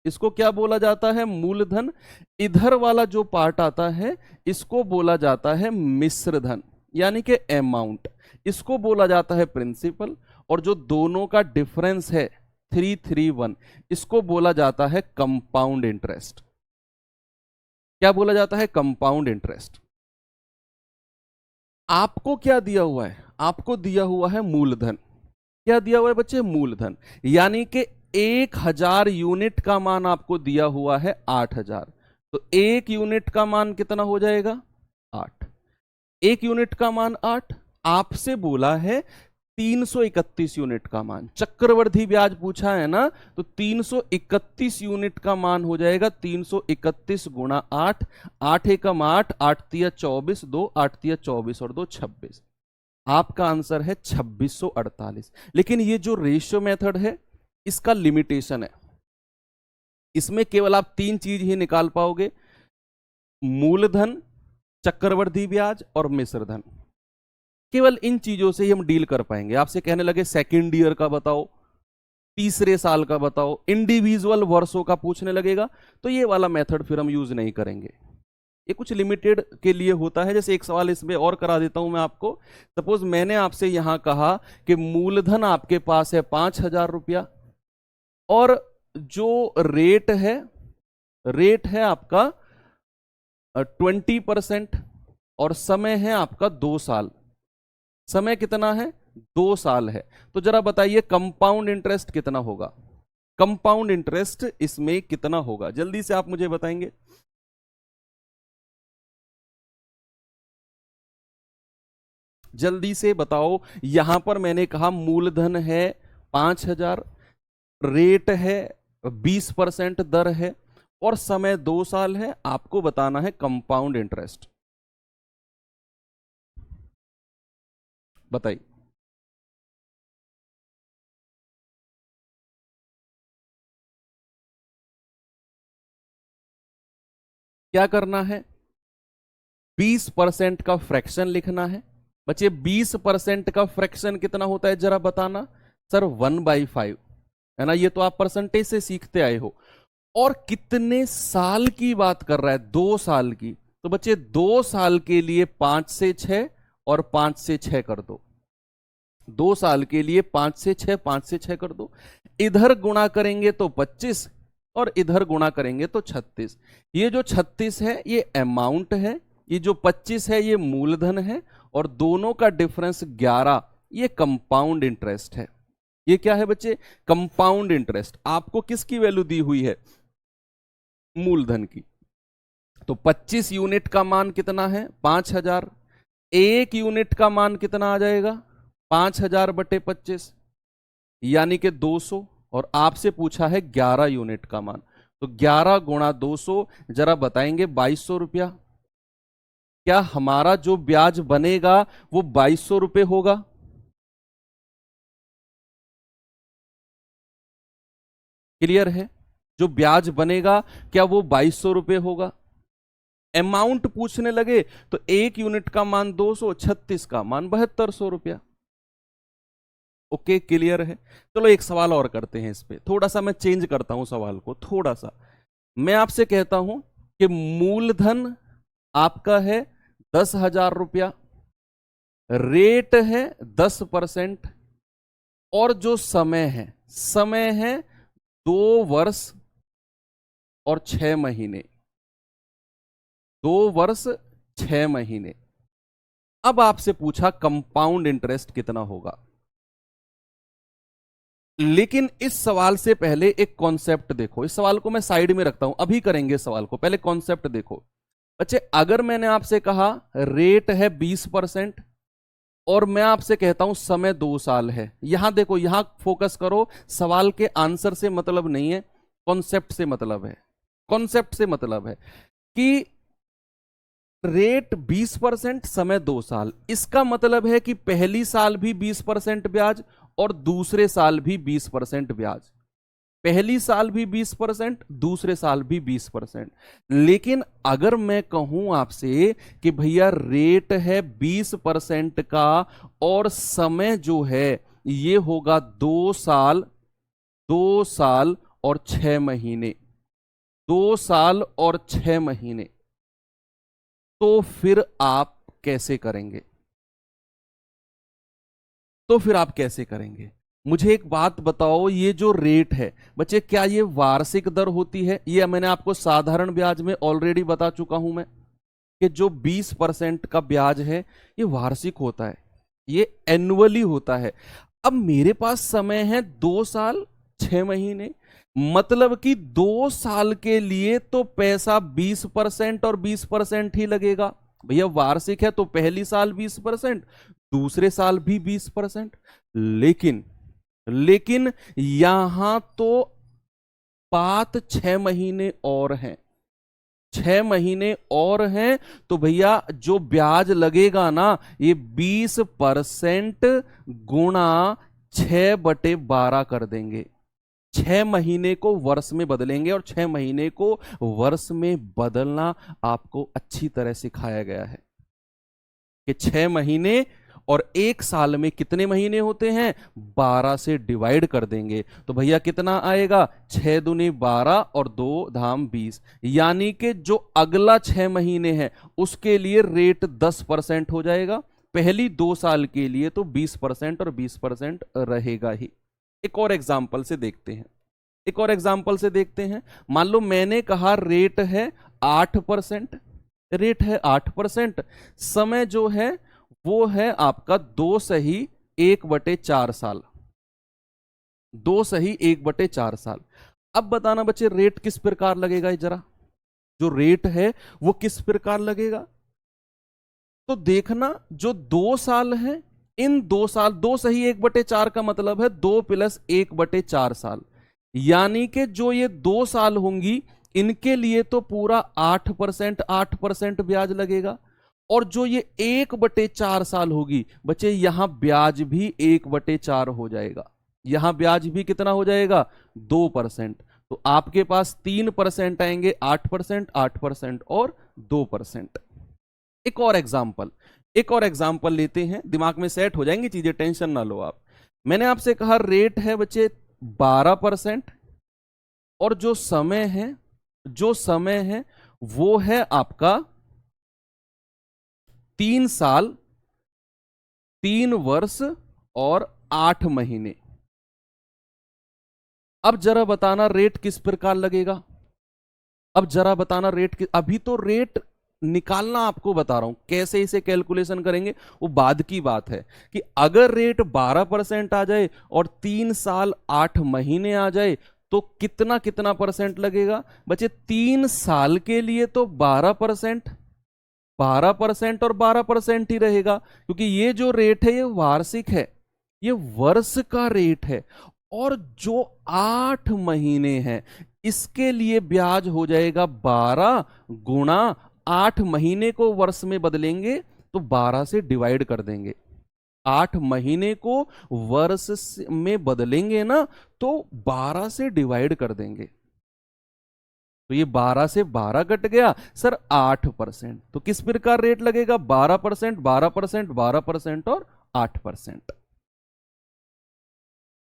इसको क्या बोला जाता है, मूलधन। इधर वाला जो पार्ट आता है, इसको बोला जाता है मिश्र धन, यानी कि अमाउंट। इसको बोला जाता है प्रिंसिपल, और जो दोनों का डिफरेंस है 331, इसको बोला जाता है कंपाउंड इंटरेस्ट। क्या बोला जाता है, कंपाउंड इंटरेस्ट। आपको क्या दिया हुआ है, आपको दिया हुआ है मूलधन। क्या दिया हुआ है बच्चे, मूलधन, यानी कि 1000 यूनिट का मान आपको दिया हुआ है 8000, तो 1 यूनिट का मान कितना हो जाएगा, 8। 1 यूनिट का मान 8। आपसे बोला है 331 यूनिट का मान, चक्रवृद्धि ब्याज पूछा है ना, तो 331 यूनिट का मान हो जाएगा 331 गुणा 8। 8 एकम 8, 8 तिया 24, 2 8 तिया 24 और 2 26। आपका आंसर है 2648। लेकिन ये जो रेशियो मेथड है, इसका लिमिटेशन है, इसमें केवल आप 3 चीज ही निकाल पाओगे, मूलधन, चक्रवृद्धि ब्याज और मिश्र धन। केवल इन चीजों से ही हम डील कर पाएंगे। आपसे कहने लगे सेकेंड ईयर का बताओ, तीसरे साल का बताओ, इंडिविजुअल वर्षों का पूछने लगेगा, तो ये वाला मेथड फिर हम यूज नहीं करेंगे। ये कुछ लिमिटेड के लिए होता है। जैसे एक सवाल इसमें और करा देता हूं मैं आपको। सपोज मैंने आपसे यहां कहा कि मूलधन आपके पास है 5,000 रुपया और जो रेट है आपका 20% और समय है आपका 2 साल। समय कितना है? 2 साल है। तो जरा बताइए कंपाउंड इंटरेस्ट कितना होगा? कंपाउंड इंटरेस्ट इसमें कितना होगा? जल्दी से आप मुझे बताएंगे। जल्दी से बताओ। यहां पर मैंने कहा मूलधन है 5,000, रेट है 20% दर है और समय 2 साल है। आपको बताना है कंपाउंड इंटरेस्ट। बताइए। क्या करना है? 20% का फ्रैक्शन लिखना है। बच्चे 20% का फ्रैक्शन कितना होता है जरा बताना। सर 1/5 है ना। ये तो आप परसेंटेज से सीखते आए हो। और कितने साल की बात कर रहा है? 2 साल की। तो बच्चे 2 साल के लिए 5 से 6 और 5 से 6 कर दो। 2 साल के लिए 5 से 6, 5 से 6 कर दो। इधर गुणा करेंगे तो 25 और इधर गुणा करेंगे तो 36। ये जो 36 है ये अमाउंट है, ये जो 25 है ये मूलधन है और दोनों का डिफरेंस 11, ये कंपाउंड इंटरेस्ट है। ये क्या है बच्चे? Compound interest. आपको किसकी वैल्यू दी हुई है? मूलधन की। तो 25 यूनिट का मान कितना है? 5,000। 1 यूनिट का मान कितना आ जाएगा? 5,000/25 यानी कि 200। और आपसे पूछा है 11 यूनिट का मान, तो 11 गुणा 200 जरा बताएंगे 2200 रुपया। क्या हमारा जो ब्याज बनेगा वो 2200 रुपये होगा? क्लियर है? जो ब्याज बनेगा क्या वो 2200 रुपये होगा? अमाउंट पूछने लगे तो 1 यूनिट का मान 200, 36 का मान 7200 रुपया। ओके, क्लियर है? चलो एक सवाल और करते हैं इस पे। थोड़ा सा मैं चेंज करता हूं सवाल को, थोड़ा सा। मैं आपसे कहता हूं कि मूलधन आपका है 10,000 रुपया, रेट है 10% और जो समय है 2 वर्ष और 6 महीने। 2 वर्ष 6 महीने। अब आपसे पूछा कंपाउंड इंटरेस्ट कितना होगा। लेकिन इस सवाल से पहले एक कॉन्सेप्ट देखो। इस सवाल को मैं साइड में रखता हूं, अभी करेंगे सवाल को। पहले कॉन्सेप्ट देखो बच्चे। अगर मैंने आपसे कहा रेट है 20% और मैं आपसे कहता हूं समय 2 साल है। यहां देखो, यहां फोकस करो। सवाल के आंसर से मतलब नहीं है, कॉन्सेप्ट से मतलब है। कॉन्सेप्ट से मतलब है कि रेट 20%, समय 2 साल। इसका मतलब है कि पहली साल भी 20% ब्याज और दूसरे साल भी 20% ब्याज। पहली साल भी 20%, दूसरे साल भी 20%। लेकिन अगर मैं कहूं आपसे कि भैया रेट है 20% का और समय जो है ये होगा 2 साल, 2 साल और 6 महीने, 2 साल और 6 महीने, तो फिर आप कैसे करेंगे? तो फिर आप कैसे करेंगे? मुझे एक बात बताओ, ये जो रेट है बच्चे, क्या ये वार्षिक दर होती है? ये मैंने आपको साधारण ब्याज में ऑलरेडी बता चुका हूं मैं कि जो 20% का ब्याज है ये वार्षिक होता है, ये एनुअली होता है। अब मेरे पास समय है 2 साल 6 महीने, मतलब कि 2 साल के लिए तो पैसा 20% और 20% ही लगेगा। भैया वार्षिक है तो पहली साल 20%, दूसरे साल भी 20%। लेकिन यहां तो बात 6 महीने और हैं, 6 महीने और हैं। तो भैया जो ब्याज लगेगा ना, ये 20% गुणा 6/12 कर देंगे। 6 महीने को वर्ष में बदलेंगे और 6 महीने को वर्ष में बदलना आपको अच्छी तरह सिखाया गया है कि 6 महीने और एक साल में कितने महीने होते हैं, 12 से डिवाइड कर देंगे तो भैया कितना आएगा, 6 दूनी 12 और 2 धाम 20, यानी कि जो अगला 6 महीने है उसके लिए रेट 10% हो जाएगा, पहली 2 साल के लिए तो 20% और 20% रहेगा ही। एक और एग्जाम्पल से देखते हैं, एक और एग्जाम्पल से देखते हैं। मान लो मैंने कहा रेट है 8%, रेट है 8%, समय जो है वो है आपका 2 सही 1/4 साल, 2 सही 1/4 साल। अब बताना बच्चे रेट किस प्रकार लगेगा, जरा जो रेट है वो किस प्रकार लगेगा। तो देखना जो 2 साल है, इन 2 साल, 2 सही 1/4 का मतलब है 2 + 1/4 साल, यानी कि जो ये 2 साल होंगी इनके लिए तो पूरा 8% ब्याज लगेगा, और जो ये 1/4 साल होगी बच्चे यहां ब्याज भी 1/4 हो जाएगा, यहां ब्याज भी कितना हो जाएगा, 2%। तो आपके पास 3% आएंगे, 8%, 8% और 2%। एक और एग्जाम्पल, एक और एग्जाम्पल लेते हैं, दिमाग में सेट हो जाएंगी चीजें, टेंशन ना लो आप। मैंने आपसे कहा रेट है बच्चे 12%, और जो समय है, जो समय है वो है आपका 3 साल 3 वर्ष और 8 महीने। अब जरा बताना रेट किस प्रकार लगेगा, अब जरा बताना रेट अभी तो रेट निकालना आपको बता रहा हूं, कैसे इसे कैलकुलेशन करेंगे वो बाद की बात है, कि अगर रेट 12% आ जाए और 3 साल 8 महीने आ जाए तो कितना कितना परसेंट लगेगा बच्चे, 3 साल के लिए तो 12%, 12% और 12% ही रहेगा, क्योंकि ये जो रेट है ये वार्षिक है, ये वर्ष का रेट है, और जो 8 महीने हैं इसके लिए ब्याज हो जाएगा 12 गुणा 8 महीने को वर्ष में बदलेंगे तो 12 से डिवाइड कर देंगे, 8 महीने को वर्ष में बदलेंगे ना तो 12 से डिवाइड कर देंगे, तो ये 12 से 12 कट गया सर 8%, तो किस प्रकार रेट लगेगा, 12%, 12%, 12% और 8%।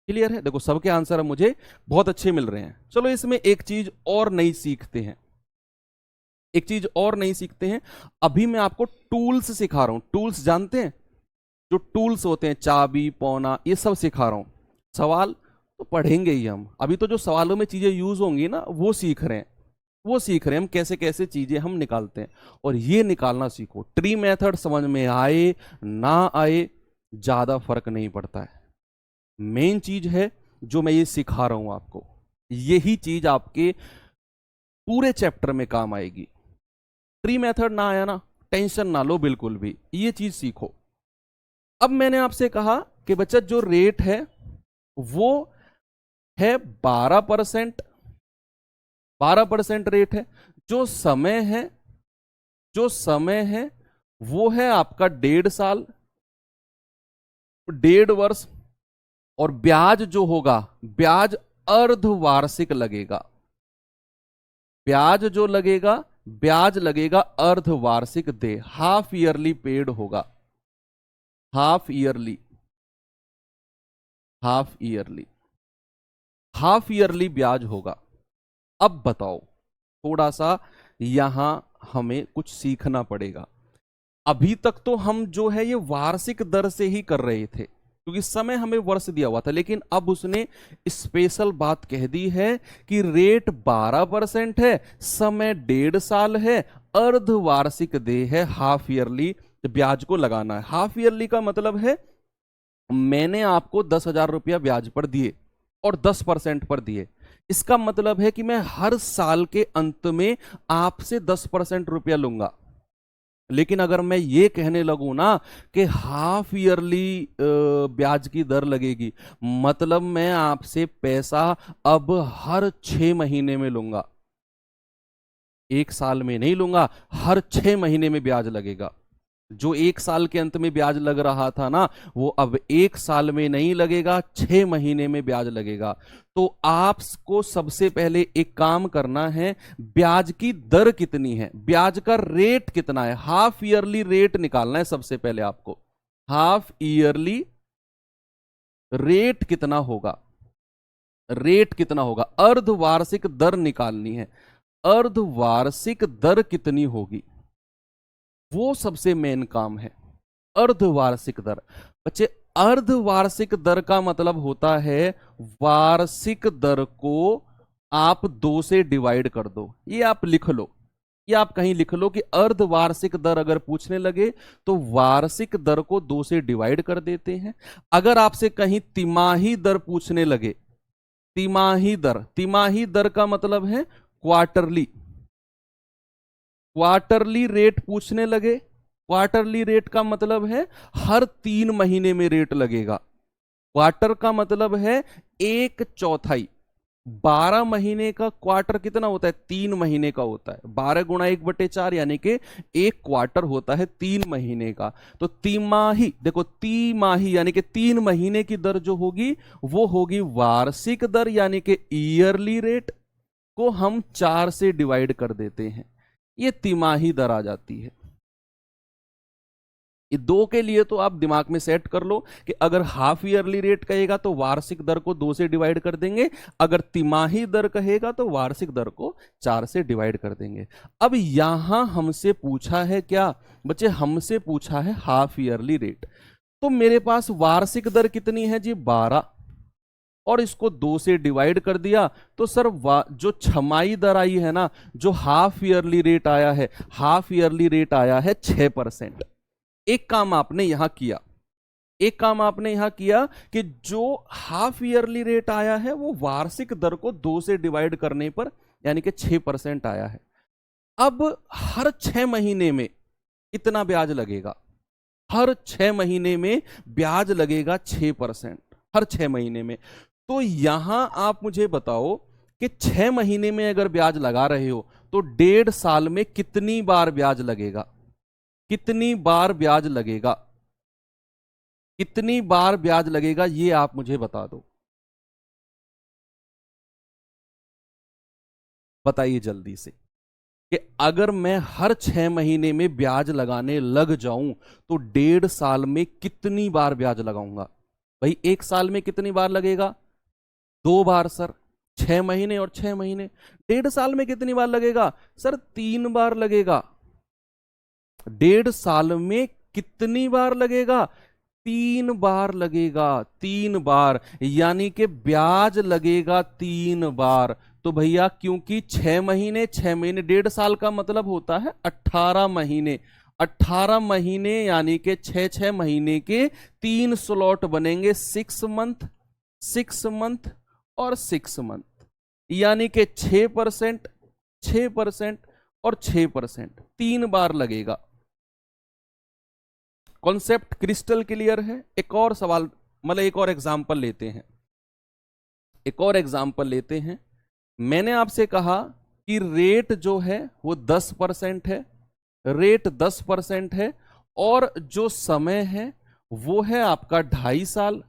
क्लियर है, देखो सबके आंसर मुझे बहुत अच्छे मिल रहे हैं। चलो इसमें एक चीज और नई सीखते हैं, एक चीज और नहीं सीखते हैं। अभी मैं आपको टूल्स सिखा रहा हूं, टूल्स जानते हैं, जो टूल्स होते हैं चाबी पौना ये सब सिखा रहा हूं। सवाल तो पढ़ेंगे ही हम, अभी तो जो सवालों में चीजें यूज होंगी ना वो सीख रहे हैं, वो सीख रहे हैं हम कैसे कैसे चीजें हम निकालते हैं, और ये निकालना सीखो। ट्री मेथड समझ में आए ना आए ज्यादा फर्क नहीं पड़ता है, मेन चीज है जो मैं ये सिखा रहा हूं आपको, यही चीज आपके पूरे चैप्टर में काम आएगी। ट्री मेथड ना आया ना टेंशन ना लो बिल्कुल भी, ये चीज सीखो। अब मैंने आपसे कहा कि बच्चा जो रेट है वो है 12%, 12% रेट है, जो समय है, जो समय है वो है आपका 1.5 साल, 1.5 वर्ष, और ब्याज जो होगा ब्याज अर्धवार्षिक लगेगा, ब्याज जो लगेगा ब्याज लगेगा अर्धवार्षिक दे, हाफ ईयरली पेड होगा, half yearly, half yearly, half yearly ब्याज होगा। अब बताओ थोड़ा सा यहां हमें कुछ सीखना पड़ेगा। अभी तक तो हम जो है ये वार्षिक दर से ही कर रहे थे क्योंकि समय हमें वर्ष दिया हुआ था, लेकिन अब उसने स्पेशल बात कह दी है कि रेट 12% है, समय 1.5 साल है, अर्धवार्षिक दे है, हाफ ईयरली ब्याज को लगाना है। हाफ ईयरली का मतलब है मैंने आपको 10,000 रुपया ब्याज पर दिए और 10% पर दिए, इसका मतलब है कि मैं हर साल के अंत में आपसे 10% रुपया लूंगा। लेकिन अगर मैं ये कहने लगूं ना कि हाफ ईयरली ब्याज की दर लगेगी, मतलब मैं आपसे पैसा अब हर 6 महीने में लूंगा, 1 साल में नहीं लूंगा, हर 6 महीने में ब्याज लगेगा। जो 1 साल के अंत में ब्याज लग रहा था ना वो अब 1 साल में नहीं लगेगा, 6 महीने में ब्याज लगेगा। तो आपको सबसे पहले एक काम करना है, ब्याज की दर कितनी है, ब्याज का रेट कितना है, हाफ ईयरली रेट निकालना है सबसे पहले आपको। हाफ ईयरली रेट कितना होगा, रेट कितना होगा, अर्धवार्षिक दर निकालनी है। अर्धवार्षिक दर कितनी होगी, वो सबसे मेन काम है। अर्धवार्षिक दर बच्चे, अर्धवार्षिक दर का मतलब होता है वार्षिक दर को आप 2 से डिवाइड कर दो। ये आप लिख लो, ये आप कहीं लिख लो कि अर्धवार्षिक दर अगर पूछने लगे तो वार्षिक दर को 2 से डिवाइड कर देते हैं। अगर आपसे कहीं तिमाही दर पूछने लगे, तिमाही दर, तिमाही दर का मतलब है क्वार्टरली, क्वार्टरली रेट पूछने लगे, क्वार्टरली रेट का मतलब है हर 3 महीने में रेट लगेगा। क्वार्टर का मतलब है 1/4, 12 महीने का क्वार्टर कितना होता है, 3 महीने का होता है। 12 गुणा 1/4 यानी कि 1 क्वार्टर होता है 3 महीने का। तो तिमाही, देखो तिमाही यानी कि 3 महीने की दर जो होगी वो होगी वार्षिक दर, यानी कि ईयरली रेट को हम 4 से डिवाइड कर देते हैं, ये तिमाही दर आ जाती है। ये 2 के लिए तो आप दिमाग में सेट कर लो कि अगर हाफ ईयरली रेट कहेगा तो वार्षिक दर को 2 से डिवाइड कर देंगे, अगर तिमाही दर कहेगा तो वार्षिक दर को 4 से डिवाइड कर देंगे। अब यहां हमसे पूछा है क्या बच्चे, हमसे पूछा है हाफ ईयरली रेट। तो मेरे पास वार्षिक दर कितनी है जी, 12, और इसको 2 से डिवाइड कर दिया तो सर जो छमाही दर आई है ना, जो हाफ ईयरली रेट आया है, हाफ ईयरली रेट आया है 6%। एक काम आपने यहां किया, एक काम आपने यहां किया कि जो हाफ ईयरली रेट आया है वो वार्षिक दर को 2 से डिवाइड करने पर यानी कि 6% आया है। अब हर 6 महीने में इतना ब्याज लगेगा, हर 6 महीने में ब्याज लगेगा 6%, हर 6 महीने में। तो यहां आप मुझे बताओ कि 6 महीने में अगर ब्याज लगा रहे हो तो 1.5 साल में कितनी बार ब्याज लगेगा, कितनी बार ब्याज लगेगा, कितनी बार ब्याज लगेगा, ये आप मुझे बता दो, बताइए जल्दी से कि अगर मैं हर 6 महीने में ब्याज लगाने लग जाऊं तो 1.5 साल में कितनी बार ब्याज लगाऊंगा। भाई 1 साल में कितनी बार लगेगा, 2 बार सर, 6 महीने और 6 महीने। 1.5 साल में कितनी बार लगेगा सर, 3 बार लगेगा। 1.5 साल में कितनी बार लगेगा, 3 बार लगेगा, 3 बार, यानी कि ब्याज लगेगा 3 बार। तो भैया क्योंकि 6 महीने 6 महीने 1.5 साल का मतलब होता है 18 महीने, 18 महीने यानी कि 6 महीने के 3 स्लॉट बनेंगे, 6 मंथ, 6 मंथ और 6 मंथ, यानी कि 6%, 6% और 6%, 3 बार लगेगा। कॉन्सेप्ट क्रिस्टल क्लियर है। एक और सवाल, मतलब एक और एग्जांपल लेते हैं, एक और एग्जांपल लेते हैं। मैंने आपसे कहा कि रेट जो है वो 10% है, रेट 10% है, और जो समय है वो है आपका 2.5 साल,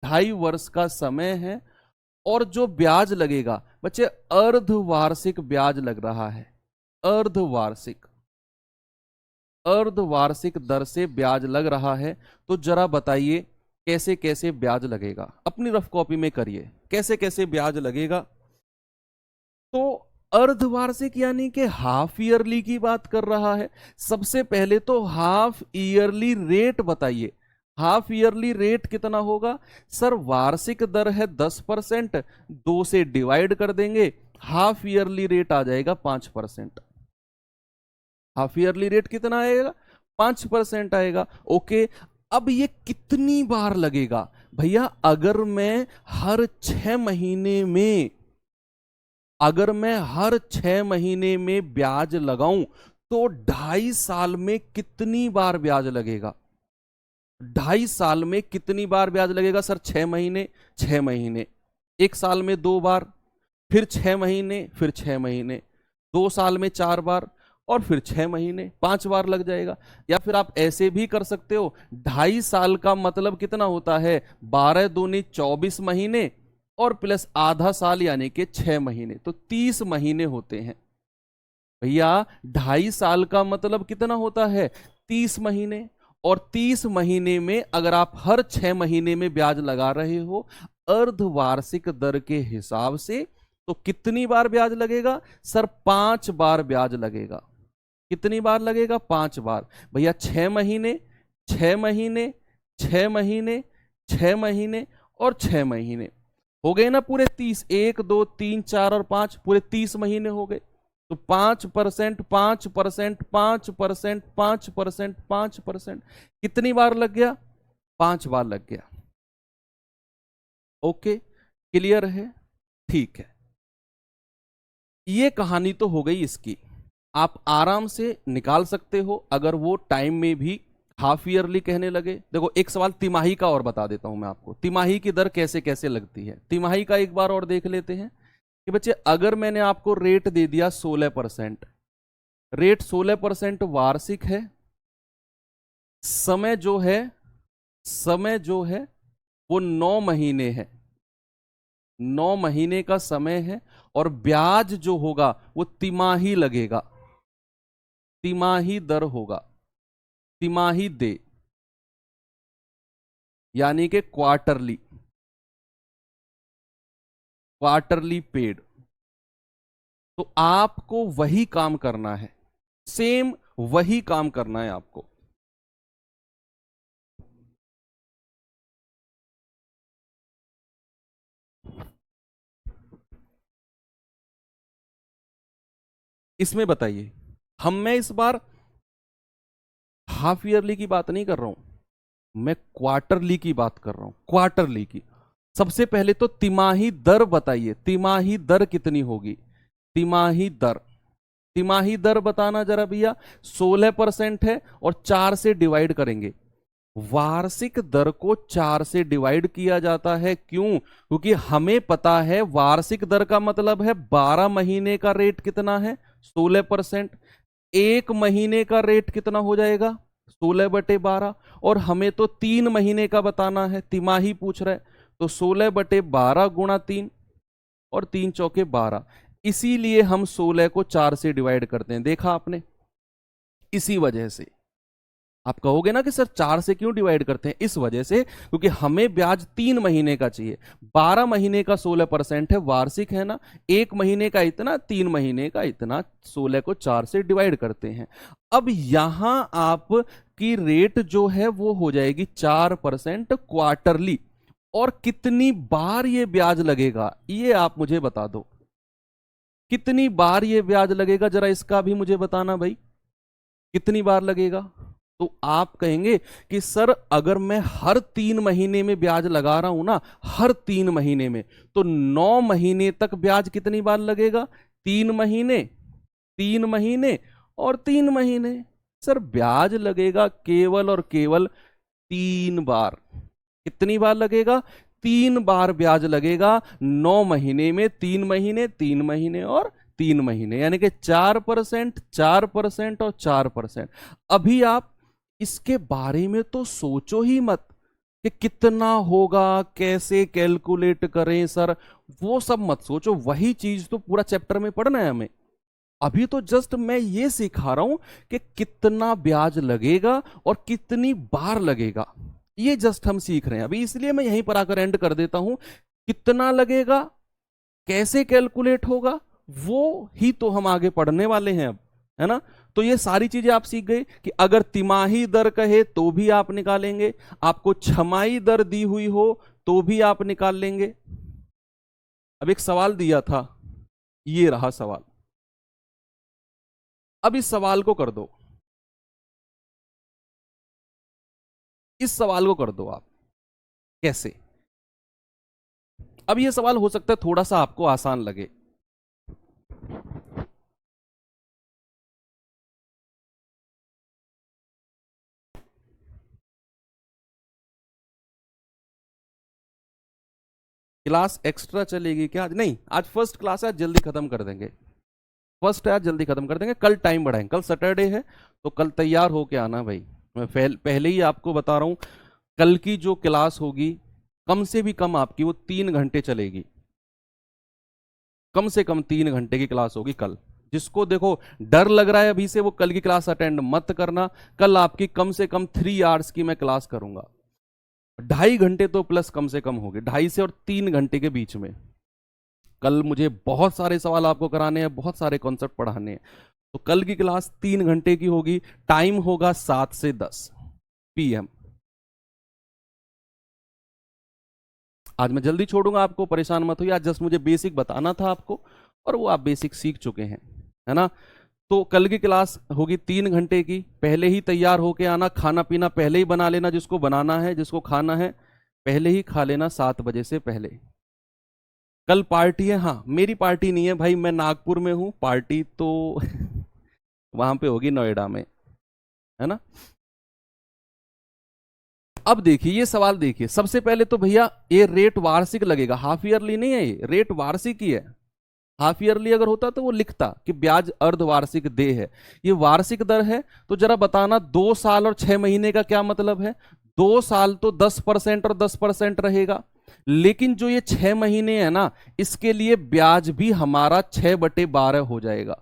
2.5 वर्ष का समय है, और जो ब्याज लगेगा बच्चे अर्धवार्षिक ब्याज लग रहा है, अर्धवार्षिक, अर्धवार्षिक दर से ब्याज लग रहा है। तो जरा बताइए कैसे कैसे ब्याज लगेगा, अपनी रफ कॉपी में करिए कैसे कैसे ब्याज लगेगा। तो अर्धवार्षिक यानी कि हाफ ईयरली की बात कर रहा है। सबसे पहले तो हाफ ईयरली रेट बताइए, हाफ ईयरली रेट कितना होगा सर, वार्षिक दर है 10%, 2 से डिवाइड कर देंगे, हाफ ईयरली रेट आ जाएगा 5%। हाफ ईयरली रेट कितना आएगा, 5% आएगा। ओके, अब ये कितनी बार लगेगा भैया, अगर मैं हर 6 महीने में, अगर मैं हर 6 महीने में ब्याज लगाऊं तो 2.5 साल में कितनी बार ब्याज लगेगा, 2.5 साल में कितनी बार ब्याज लगेगा सर, 6 महीने, 6 महीने, 1 साल में 2 बार, फिर 6 महीने, फिर 6 महीने, 2 साल में 4 बार, और फिर 6 महीने, 5 बार लग जाएगा। या फिर आप ऐसे भी कर सकते हो, 2.5 साल का मतलब कितना होता है, 12 दूनी 24 महीने और प्लस आधा साल यानी कि 6 महीने, तो 30 महीने होते हैं। भैया 2.5 साल का मतलब कितना होता है, 30 महीने, और 30 महीने में अगर आप हर 6 महीने में ब्याज लगा रहे हो अर्धवार्षिक दर के हिसाब से, तो कितनी बार ब्याज लगेगा सर? 5 बार ब्याज लगेगा। कितनी बार लगेगा? 5 बार। भैया 6 महीने, 6 महीने, 6 महीने, 6 महीने और 6 महीने हो गए ना पूरे 30। 1 2 3 4 और 5, पूरे 30 महीने हो गए। तो 5%, 5%, 5%, 5%, 5%, कितनी बार लग गया? 5 बार लग गया। ओके, क्लियर है? ठीक है, ये कहानी तो हो गई इसकी। आप आराम से निकाल सकते हो अगर वो टाइम में भी हाफ ईयरली कहने लगे। देखो एक सवाल तिमाही का और बता देता हूं मैं आपको, तिमाही की दर कैसे कैसे लगती है। तिमाही का एक बार और देख लेते हैं कि बच्चे अगर मैंने आपको रेट दे दिया 16%, रेट 16% वार्षिक है, समय जो है, समय जो है वो 9 महीने है, 9 महीने का समय है, और ब्याज जो होगा वो तिमाही लगेगा, तिमाही दर होगा, तिमाही दे, यानी कि क्वार्टरली, क्वार्टरली पेड। तो आपको वही काम करना है, सेम वही काम करना है आपको। इसमें बताइए, मैं इस बार हाफ ईयरली की बात नहीं कर रहा हूं, मैं क्वार्टरली की बात कर रहा हूं, क्वार्टरली की। सबसे पहले तो तिमाही दर बताइए, तिमाही दर कितनी होगी? तिमाही दर, तिमाही दर बताना जरा भैया। 16% है और 4 से डिवाइड करेंगे। वार्षिक दर को 4 से डिवाइड किया जाता है, क्यों? क्योंकि हमें पता है वार्षिक दर का मतलब है 12 महीने का रेट कितना है? 16%। एक महीने का रेट कितना हो जाएगा? 16/12। और हमें तो 3 महीने का बताना है, तिमाही पूछ रहा है, तो 16/12 गुणा 3, और 3 चौके 12। इसीलिए हम 16 को 4 से डिवाइड करते हैं, देखा आपने? इसी वजह से आप कहोगे ना कि सर 4 से क्यों डिवाइड करते हैं? इस वजह से, क्योंकि हमें ब्याज 3 महीने का चाहिए। 12 महीने का 16% है, वार्षिक है ना, एक महीने का इतना, 3 महीने का इतना, 16 को 4 से डिवाइड करते हैं। अब यहां आप की रेट जो है वो हो जाएगी 4% क्वार्टरली। और कितनी बार ये ब्याज लगेगा ये आप मुझे बता दो, कितनी बार ये ब्याज लगेगा जरा इसका भी मुझे बताना भाई, कितनी बार लगेगा? तो आप कहेंगे कि सर अगर मैं हर 3 महीने में ब्याज लगा रहा हूं ना, हर 3 महीने में, तो 9 महीने तक ब्याज कितनी बार लगेगा? 3 महीने, 3 महीने और 3 महीने। सर ब्याज लगेगा केवल और केवल 3 बार। कितनी बार लगेगा? 3 बार ब्याज लगेगा 9 महीने में, 3 महीने, 3 महीने और 3 महीने, यानी कि 4%, 4% और 4%। अभी आप इसके बारे में तो सोचो ही मत कि कितना होगा, कैसे कैलकुलेट करें सर, वो सब मत सोचो। वही चीज तो पूरा चैप्टर में पढ़ना है हमें। अभी तो जस्ट मैं ये सिखा रहा हूं कि कितना ब्याज लगेगा और कितनी बार लगेगा, ये जस्ट हम सीख रहे हैं अभी। इसलिए मैं यहीं पर आकर एंड कर देता हूं। कितना लगेगा, कैसे कैलकुलेट होगा, वो ही तो हम आगे पढ़ने वाले हैं अब, है ना? तो ये सारी चीजें आप सीख गए कि अगर तिमाही दर कहे तो भी आप निकालेंगे, आपको छमाही दर दी हुई हो तो भी आप निकाल लेंगे। अब एक सवाल दिया था, ये रहा सवाल। अब इस सवाल को कर दो, इस सवाल को कर दो आप। कैसे? अब ये सवाल हो सकता है थोड़ा सा आपको आसान लगे। क्लास एक्स्ट्रा चलेगी क्या? नहीं, आज फर्स्ट क्लास है, आज जल्दी खत्म कर देंगे। फर्स्ट है, आज जल्दी खत्म कर देंगे, कल टाइम बढ़ाएंगे, कल सैटरडे है, तो कल तैयार होके आना भाई। मैं पहले ही आपको बता रहा हूं, कल की जो क्लास होगी कम से भी कम आपकी वो 3 घंटे चलेगी, कम से कम 3 घंटे की क्लास होगी कल। जिसको देखो डर लग रहा है अभी से, वो कल की क्लास अटेंड मत करना। कल आपकी कम से कम 3 आवर्स की मैं क्लास करूंगा, 2.5 घंटे तो प्लस कम से कम होगी, 2.5 से और 3 घंटे के बीच में। कल मुझे बहुत सारे सवाल आपको कराने हैं, बहुत सारे कॉन्सेप्ट पढ़ाने हैं। तो कल की क्लास 3 घंटे की होगी, टाइम होगा 7 से 10 PM। आज मैं जल्दी छोड़ूंगा आपको, परेशान मत होइए। आज जस्ट मुझे बेसिक बताना था आपको, और वो आप बेसिक सीख चुके हैं, है ना। तो कल की क्लास होगी 3 घंटे की। पहले ही तैयार होके आना, खाना पीना पहले ही बना लेना, जिसको बनाना है, जिसको खाना है पहले ही खा लेना 7 बजे से पहले। कल पार्टी है। हाँ, मेरी पार्टी नहीं है भाई, मैं नागपुर में हूं, पार्टी तो वहां पे होगी नोएडा में, है ना। अब देखिए ये सवाल देखिए, सबसे पहले तो भैया ये रेट वार्षिक लगेगा, हाफ ईयरली नहीं है, ये रेट वार्षिक ही है। हाफ ईयरली अगर होता तो वो लिखता कि ब्याज अर्धवार्षिक दे है, ये वार्षिक दर है। तो जरा बताना 2 साल और 6 महीने का क्या मतलब है। 2 साल तो 10% और 10% रहेगा, लेकिन जो ये 6 महीने है ना, इसके लिए ब्याज भी हमारा 6/12 हो जाएगा।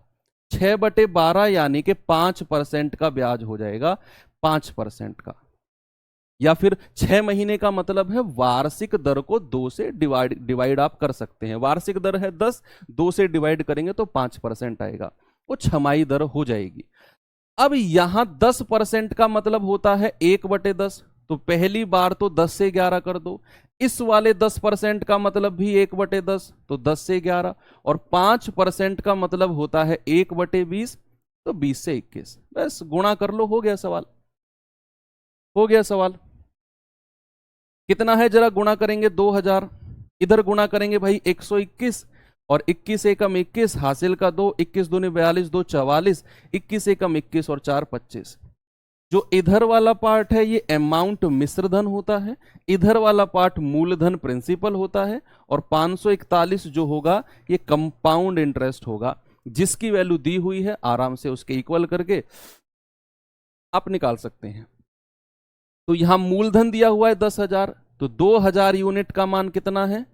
6/12 यानी कि 5% का ब्याज हो जाएगा, 5% का। या फिर 6 महीने का मतलब है वार्षिक दर को 2 से डिवाइड आप कर सकते हैं। वार्षिक दर है 10, 2 से डिवाइड करेंगे तो 5% आएगा, वो छमाही दर हो जाएगी। अब यहां 10% का मतलब होता है 1/10, तो पहली बार तो 10 से 11 कर दो। इस वाले 10% का मतलब भी 1/10, तो 10 से 11। और 5% का मतलब होता है 1/20, तो 20 से 21। बस गुणा कर लो, हो गया सवाल, हो गया सवाल। कितना है जरा गुणा करेंगे, 2000। इधर गुणा करेंगे भाई 121, और 21 एकम 21, हासिल का 2, 21 दूनी 42, 2 44, 21 एकम 21 और 4 25। जो इधर वाला पार्ट है ये अमाउंट मिश्रधन होता है, इधर वाला पार्ट मूलधन प्रिंसिपल होता है, और 541 जो होगा ये कंपाउंड इंटरेस्ट होगा, जिसकी वैल्यू दी हुई है, आराम से उसके इक्वल करके आप निकाल सकते हैं। तो यहां मूलधन दिया हुआ है 10,000, तो 2,000 यूनिट का मान कितना है,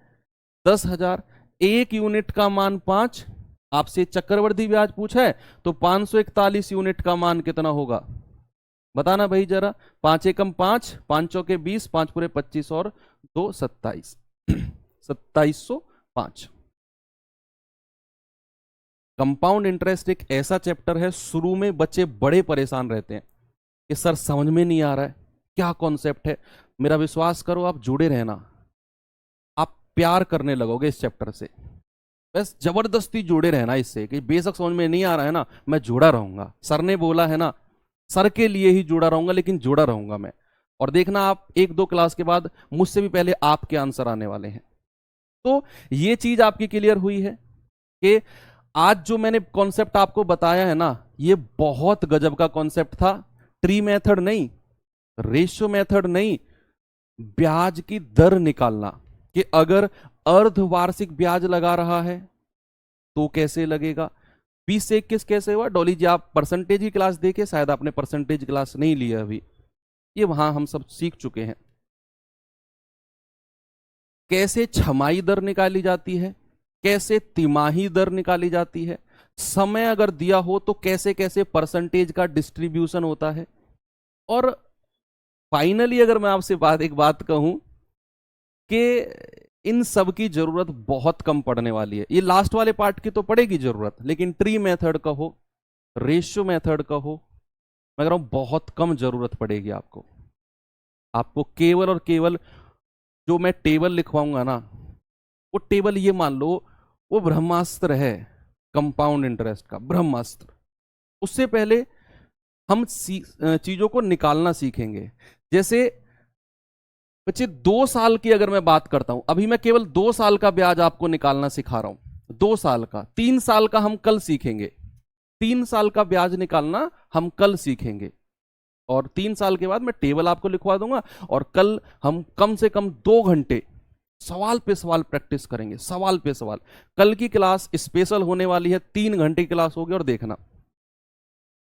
10,000। 1 यूनिट का मान 5, आपसे चक्रवर्ती ब्याज पूछा है, तो 541 यूनिट का मान कितना होगा, बताना भाई जरा। 5 एकम 5, 5 चौके 20, 5 पूरे 25 और 2 27, 2705। कंपाउंड इंटरेस्ट एक ऐसा चैप्टर है, शुरू में बच्चे बड़े परेशान रहते हैं कि सर समझ में नहीं आ रहा है, क्या कॉन्सेप्ट है। मेरा विश्वास करो, आप जुड़े रहना, आप प्यार करने लगोगे इस चैप्टर से। बस जबरदस्ती जुड़े रहना इससे, कि बेशक समझ में नहीं आ रहा है ना, मैं जुड़ा रहूंगा, सर ने बोला है ना, सर के लिए ही जुड़ा रहूंगा, लेकिन जुड़ा रहूंगा मैं। और देखना आप 1-2 क्लास के बाद मुझसे भी पहले आपके आंसर आने वाले हैं। तो ये चीज आपकी क्लियर हुई है कि आज जो मैंने कॉन्सेप्ट आपको बताया है ना, ये बहुत गजब का कॉन्सेप्ट था। ट्री मेथड नहीं, रेशियो मेथड नहीं, ब्याज की दर निकालना, कि अगर अर्धवार्षिक ब्याज लगा रहा है तो कैसे लगेगा। 20 से 21 कैसे हुआ, डॉली जी आप परसेंटेज की क्लास देखे, शायद आपने परसेंटेज क्लास नहीं लिया अभी, ये वहां हम सब सीख चुके हैं। कैसे छमाही दर निकाली जाती है, कैसे तिमाही दर निकाली जाती है, समय अगर दिया हो तो कैसे कैसे परसेंटेज का डिस्ट्रीब्यूशन होता है। और फाइनली अगर मैं आपसे एक बात कहूं कि इन सब की जरूरत बहुत कम पड़ने वाली है। ये लास्ट वाले पार्ट की तो पड़ेगी जरूरत, लेकिन ट्री मेथड का हो, रेशियो मेथड का हो, मैं कह रहा हूं बहुत कम जरूरत पड़ेगी आपको। आपको केवल और केवल जो मैं टेबल लिखवाऊंगा ना, वो टेबल ये मान लो वो ब्रह्मास्त्र है, कंपाउंड इंटरेस्ट का ब्रह्मास्त्र। उससे पहले हम चीजों को निकालना सीखेंगे। जैसे बच्चे 2 साल की अगर मैं बात करता हूं, अभी मैं केवल 2 साल का ब्याज आपको निकालना सिखा रहा हूं, 2 साल का। 3 साल का हम कल सीखेंगे, 3 साल का ब्याज निकालना हम कल सीखेंगे, और 3 साल के बाद मैं टेबल आपको लिखवा दूंगा। और कल हम कम से कम 2 घंटे सवाल पे सवाल प्रैक्टिस करेंगे, सवाल पे सवाल। कल की क्लास स्पेशल होने वाली है, 3 घंटे की क्लास होगी, और देखना।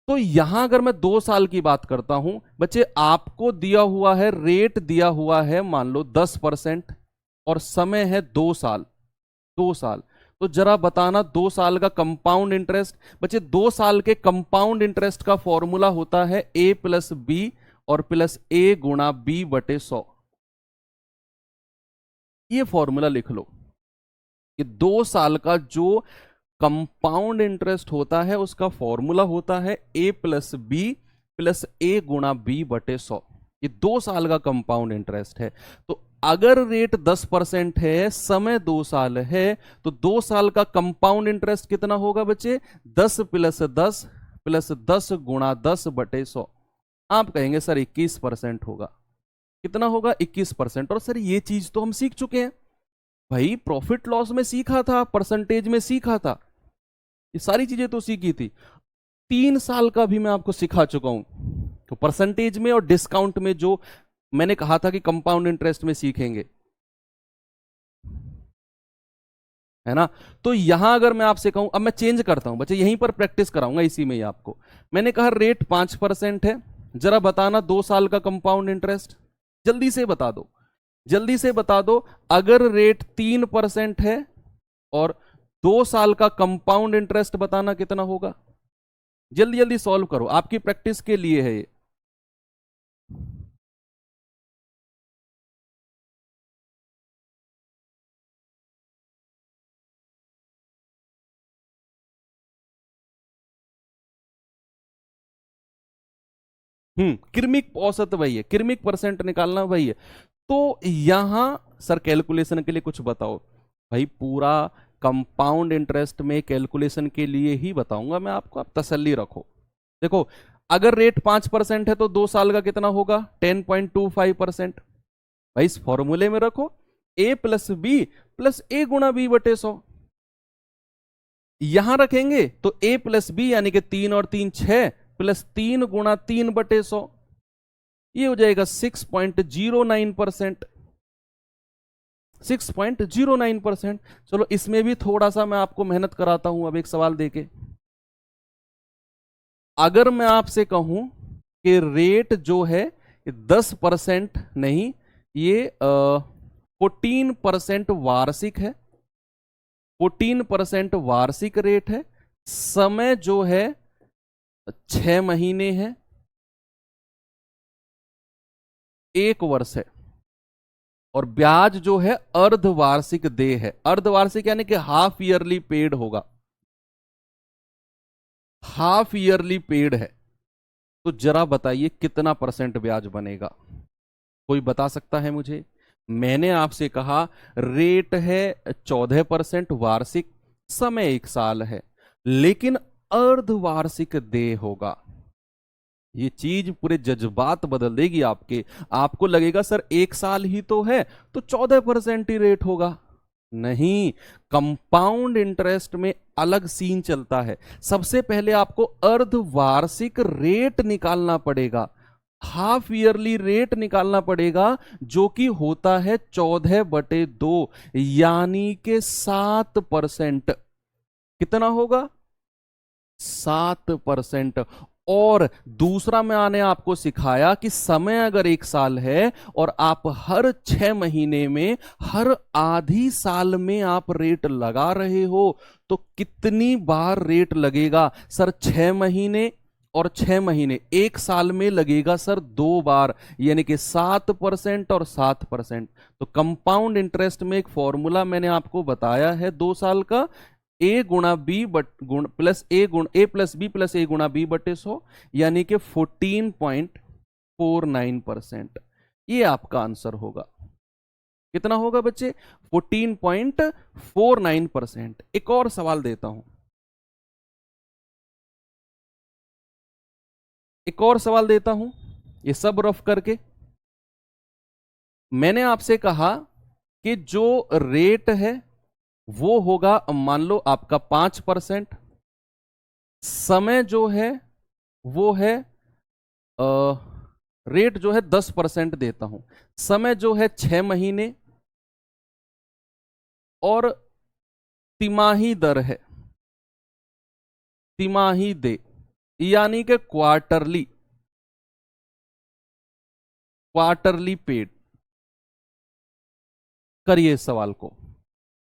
तो यहां अगर मैं 2 साल की बात करता हूं बच्चे, आपको दिया हुआ है, रेट दिया हुआ है मान लो 10%, और समय है 2 साल, 2 साल। तो जरा बताना 2 साल का कंपाउंड इंटरेस्ट। बच्चे 2 साल के कंपाउंड इंटरेस्ट का फॉर्मूला होता है ए प्लस बी और प्लस ए गुणा बी बटे 100। ये फॉर्मूला लिख लो कि 2 साल का जो कंपाउंड इंटरेस्ट होता है उसका फॉर्मूला होता है ए प्लस बी प्लस ए गुणा बी बटे 100। ये 2 साल का कंपाउंड इंटरेस्ट है। तो अगर रेट 10% है, समय 2 साल है, तो 2 साल का कंपाउंड इंटरेस्ट कितना होगा बच्चे? 10 प्लस 10 प्लस 10 गुणा 10 बटे 100। आप कहेंगे सर 21% होगा। कितना होगा? 21%। और सर ये चीज तो हम सीख चुके हैं भाई, प्रॉफिट लॉस में सीखा था, परसेंटेज में सीखा था, ये सारी चीजें तो सीखी थी। 3 साल का भी मैं आपको सिखा चुका हूं। तो परसेंटेज में और डिस्काउंट में जो मैंने कहा था कि कंपाउंड इंटरेस्ट में सीखेंगे, है ना। तो यहां अगर मैं आपसे कहूं, अब मैं चेंज करता हूं बच्चे, यहीं पर प्रैक्टिस कराऊंगा इसी में ही आपको। मैंने कहा रेट 5% है, जरा बताना 2 साल का कंपाउंड इंटरेस्ट। जल्दी से बता दो, जल्दी से बता दो। अगर रेट 3% है और 2 साल का कंपाउंड इंटरेस्ट बताना कितना होगा। जल्दी जल्दी सॉल्व करो, आपकी प्रैक्टिस के लिए है ये। क्रमिक औसत वही है, क्रमिक परसेंट निकालना वही है। तो यहां सर कैलकुलेशन के लिए कुछ बताओ भाई। पूरा कंपाउंड इंटरेस्ट में कैलकुलेशन के लिए ही बताऊंगा मैं आपको, आप तसल्ली रखो। देखो, अगर रेट 5% है तो 2 साल का कितना होगा? 10.25%। भाई इस फॉर्मूले में रखो ए प्लस बी प्लस ए गुणा बी बटे 100। यहां रखेंगे तो ए प्लस बी यानी कि 3 और 3 6 प्लस 3 गुणा 3 बटे 100, ये हो जाएगा 6.09%। 6.09%। चलो इसमें भी थोड़ा सा मैं आपको मेहनत कराता हूं। अब एक सवाल देके, अगर मैं आपसे कहूं कि रेट जो है 10% नहीं, ये 14% वार्षिक है, 14% वार्षिक रेट है, समय जो है 6 महीने है, 1 वर्ष है, और ब्याज जो है अर्धवार्षिक देय है। अर्धवार्षिक यानी कि हाफ ईयरली पेड होगा, हाफ ईयरली पेड है। तो जरा बताइए कितना परसेंट ब्याज बनेगा? कोई बता सकता है मुझे? मैंने आपसे कहा रेट है 14% वार्षिक, समय 1 साल है, लेकिन अर्धवार्षिक देय होगा। ये चीज पूरे जज्बात बदल देगी आपके। आपको लगेगा सर 1 साल ही तो है तो 14% ही रेट होगा। नहीं, कंपाउंड इंटरेस्ट में अलग सीन चलता है। सबसे पहले आपको अर्धवार्षिक रेट निकालना पड़ेगा, हाफ ईयरली रेट निकालना पड़ेगा, जो कि होता है 14/2 यानी के 7%। कितना होगा? 7%। और दूसरा मैंने आपको सिखाया कि समय अगर 1 साल है और आप हर 6 महीने में, हर आधी साल में आप रेट लगा रहे हो, तो कितनी बार रेट लगेगा? सर 6 महीने और 6 महीने, 1 साल में लगेगा सर 2 बार, यानी कि 7% और 7%। तो कंपाउंड इंटरेस्ट में एक फॉर्मूला मैंने आपको बताया है 2 साल का, ए गुणा बी बट गुण प्लस ए प्लस बी प्लस ए गुणा बी बटे 100, यानी कि 14.49%। ये आपका आंसर होगा। कितना होगा बच्चे? 14.49%। एक और सवाल देता हूं, एक और सवाल देता हूं, ये सब रफ करके। मैंने आपसे कहा कि जो रेट है वो होगा, मान लो आपका 5%, समय जो है वो है रेट जो है 10% देता हूं, समय जो है 6 महीने, और तिमाही दर है, तिमाही दे, यानी कि क्वार्टरली, क्वार्टरली पेड। करिए इस सवाल को,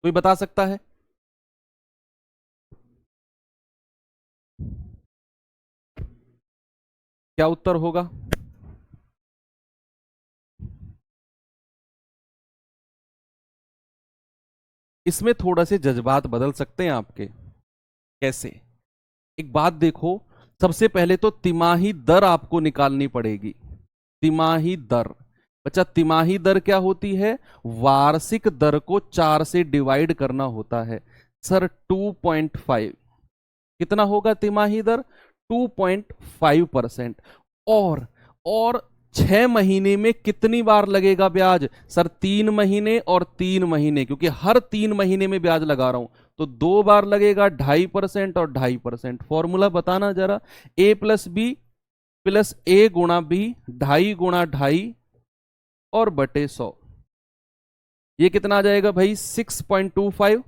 कोई बता सकता है? क्या उत्तर होगा? इसमें थोड़ा से जज्बात बदल सकते हैं आपके। कैसे? एक बात देखो, सबसे पहले तो तिमाही दर आपको निकालनी पड़ेगी। तिमाही दर, बच्चा तिमाही दर क्या होती है? वार्षिक दर को 4 से डिवाइड करना होता है। सर 2.5 कितना होगा तिमाही दर? 2.5%। और 6 महीने में कितनी बार लगेगा ब्याज? सर 3 महीने और 3 महीने, क्योंकि हर 3 महीने में ब्याज लगा रहा हूं, तो 2 बार लगेगा 2.5% और 2.5%। फॉर्मूला बताना जरा, a plus B plus a गुणा बी, 2.5 गुणा 2.5 और बटे 100। ये कितना आ जाएगा भाई? 6.25।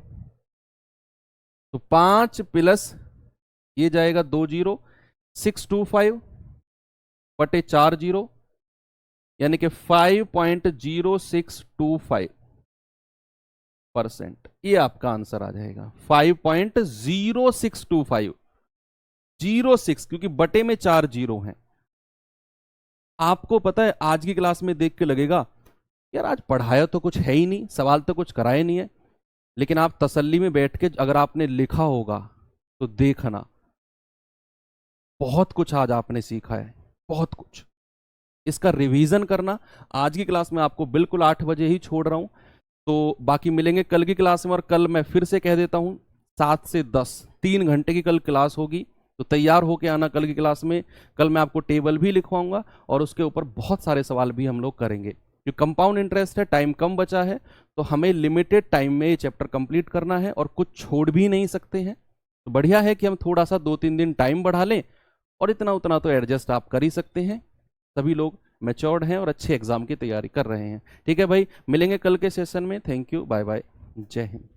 तो 5 प्लस ये जाएगा 2 जीरो, 625 बटे 4 जीरो, यानी कि 5.0625%। ये आपका आंसर आ जाएगा 5.0625। 06, क्योंकि बटे में 4 जीरो हैं। आपको पता है आज की क्लास में देख के लगेगा यार आज पढ़ाया तो कुछ है ही नहीं, सवाल तो कुछ कराए नहीं है, लेकिन आप तसल्ली में बैठ के अगर आपने लिखा होगा तो देखना बहुत कुछ आज आपने सीखा है, बहुत कुछ। इसका रिवीजन करना। आज की क्लास में आपको बिल्कुल 8 बजे ही छोड़ रहा हूं, तो बाकी मिलेंगे कल की क्लास में। और कल मैं फिर से कह देता हूं 7 से 10 3 घंटे की कल क्लास होगी, तो तैयार होके आना कल की क्लास में। कल मैं आपको टेबल भी लिखवाऊंगा और उसके ऊपर बहुत सारे सवाल भी हम लोग करेंगे। जो कंपाउंड इंटरेस्ट है, टाइम कम बचा है, तो हमें लिमिटेड टाइम में ये चैप्टर कंप्लीट करना है और कुछ छोड़ भी नहीं सकते हैं। तो बढ़िया है कि हम थोड़ा सा 2-3 दिन टाइम बढ़ा लें, और इतना उतना तो एडजस्ट आप कर ही सकते हैं। सभी लोग मैच्योर्ड हैं और अच्छे एग्जाम की तैयारी कर रहे हैं। ठीक है भाई, मिलेंगे कल के सेशन में। थैंक यू, बाय बाय, जय हिंद।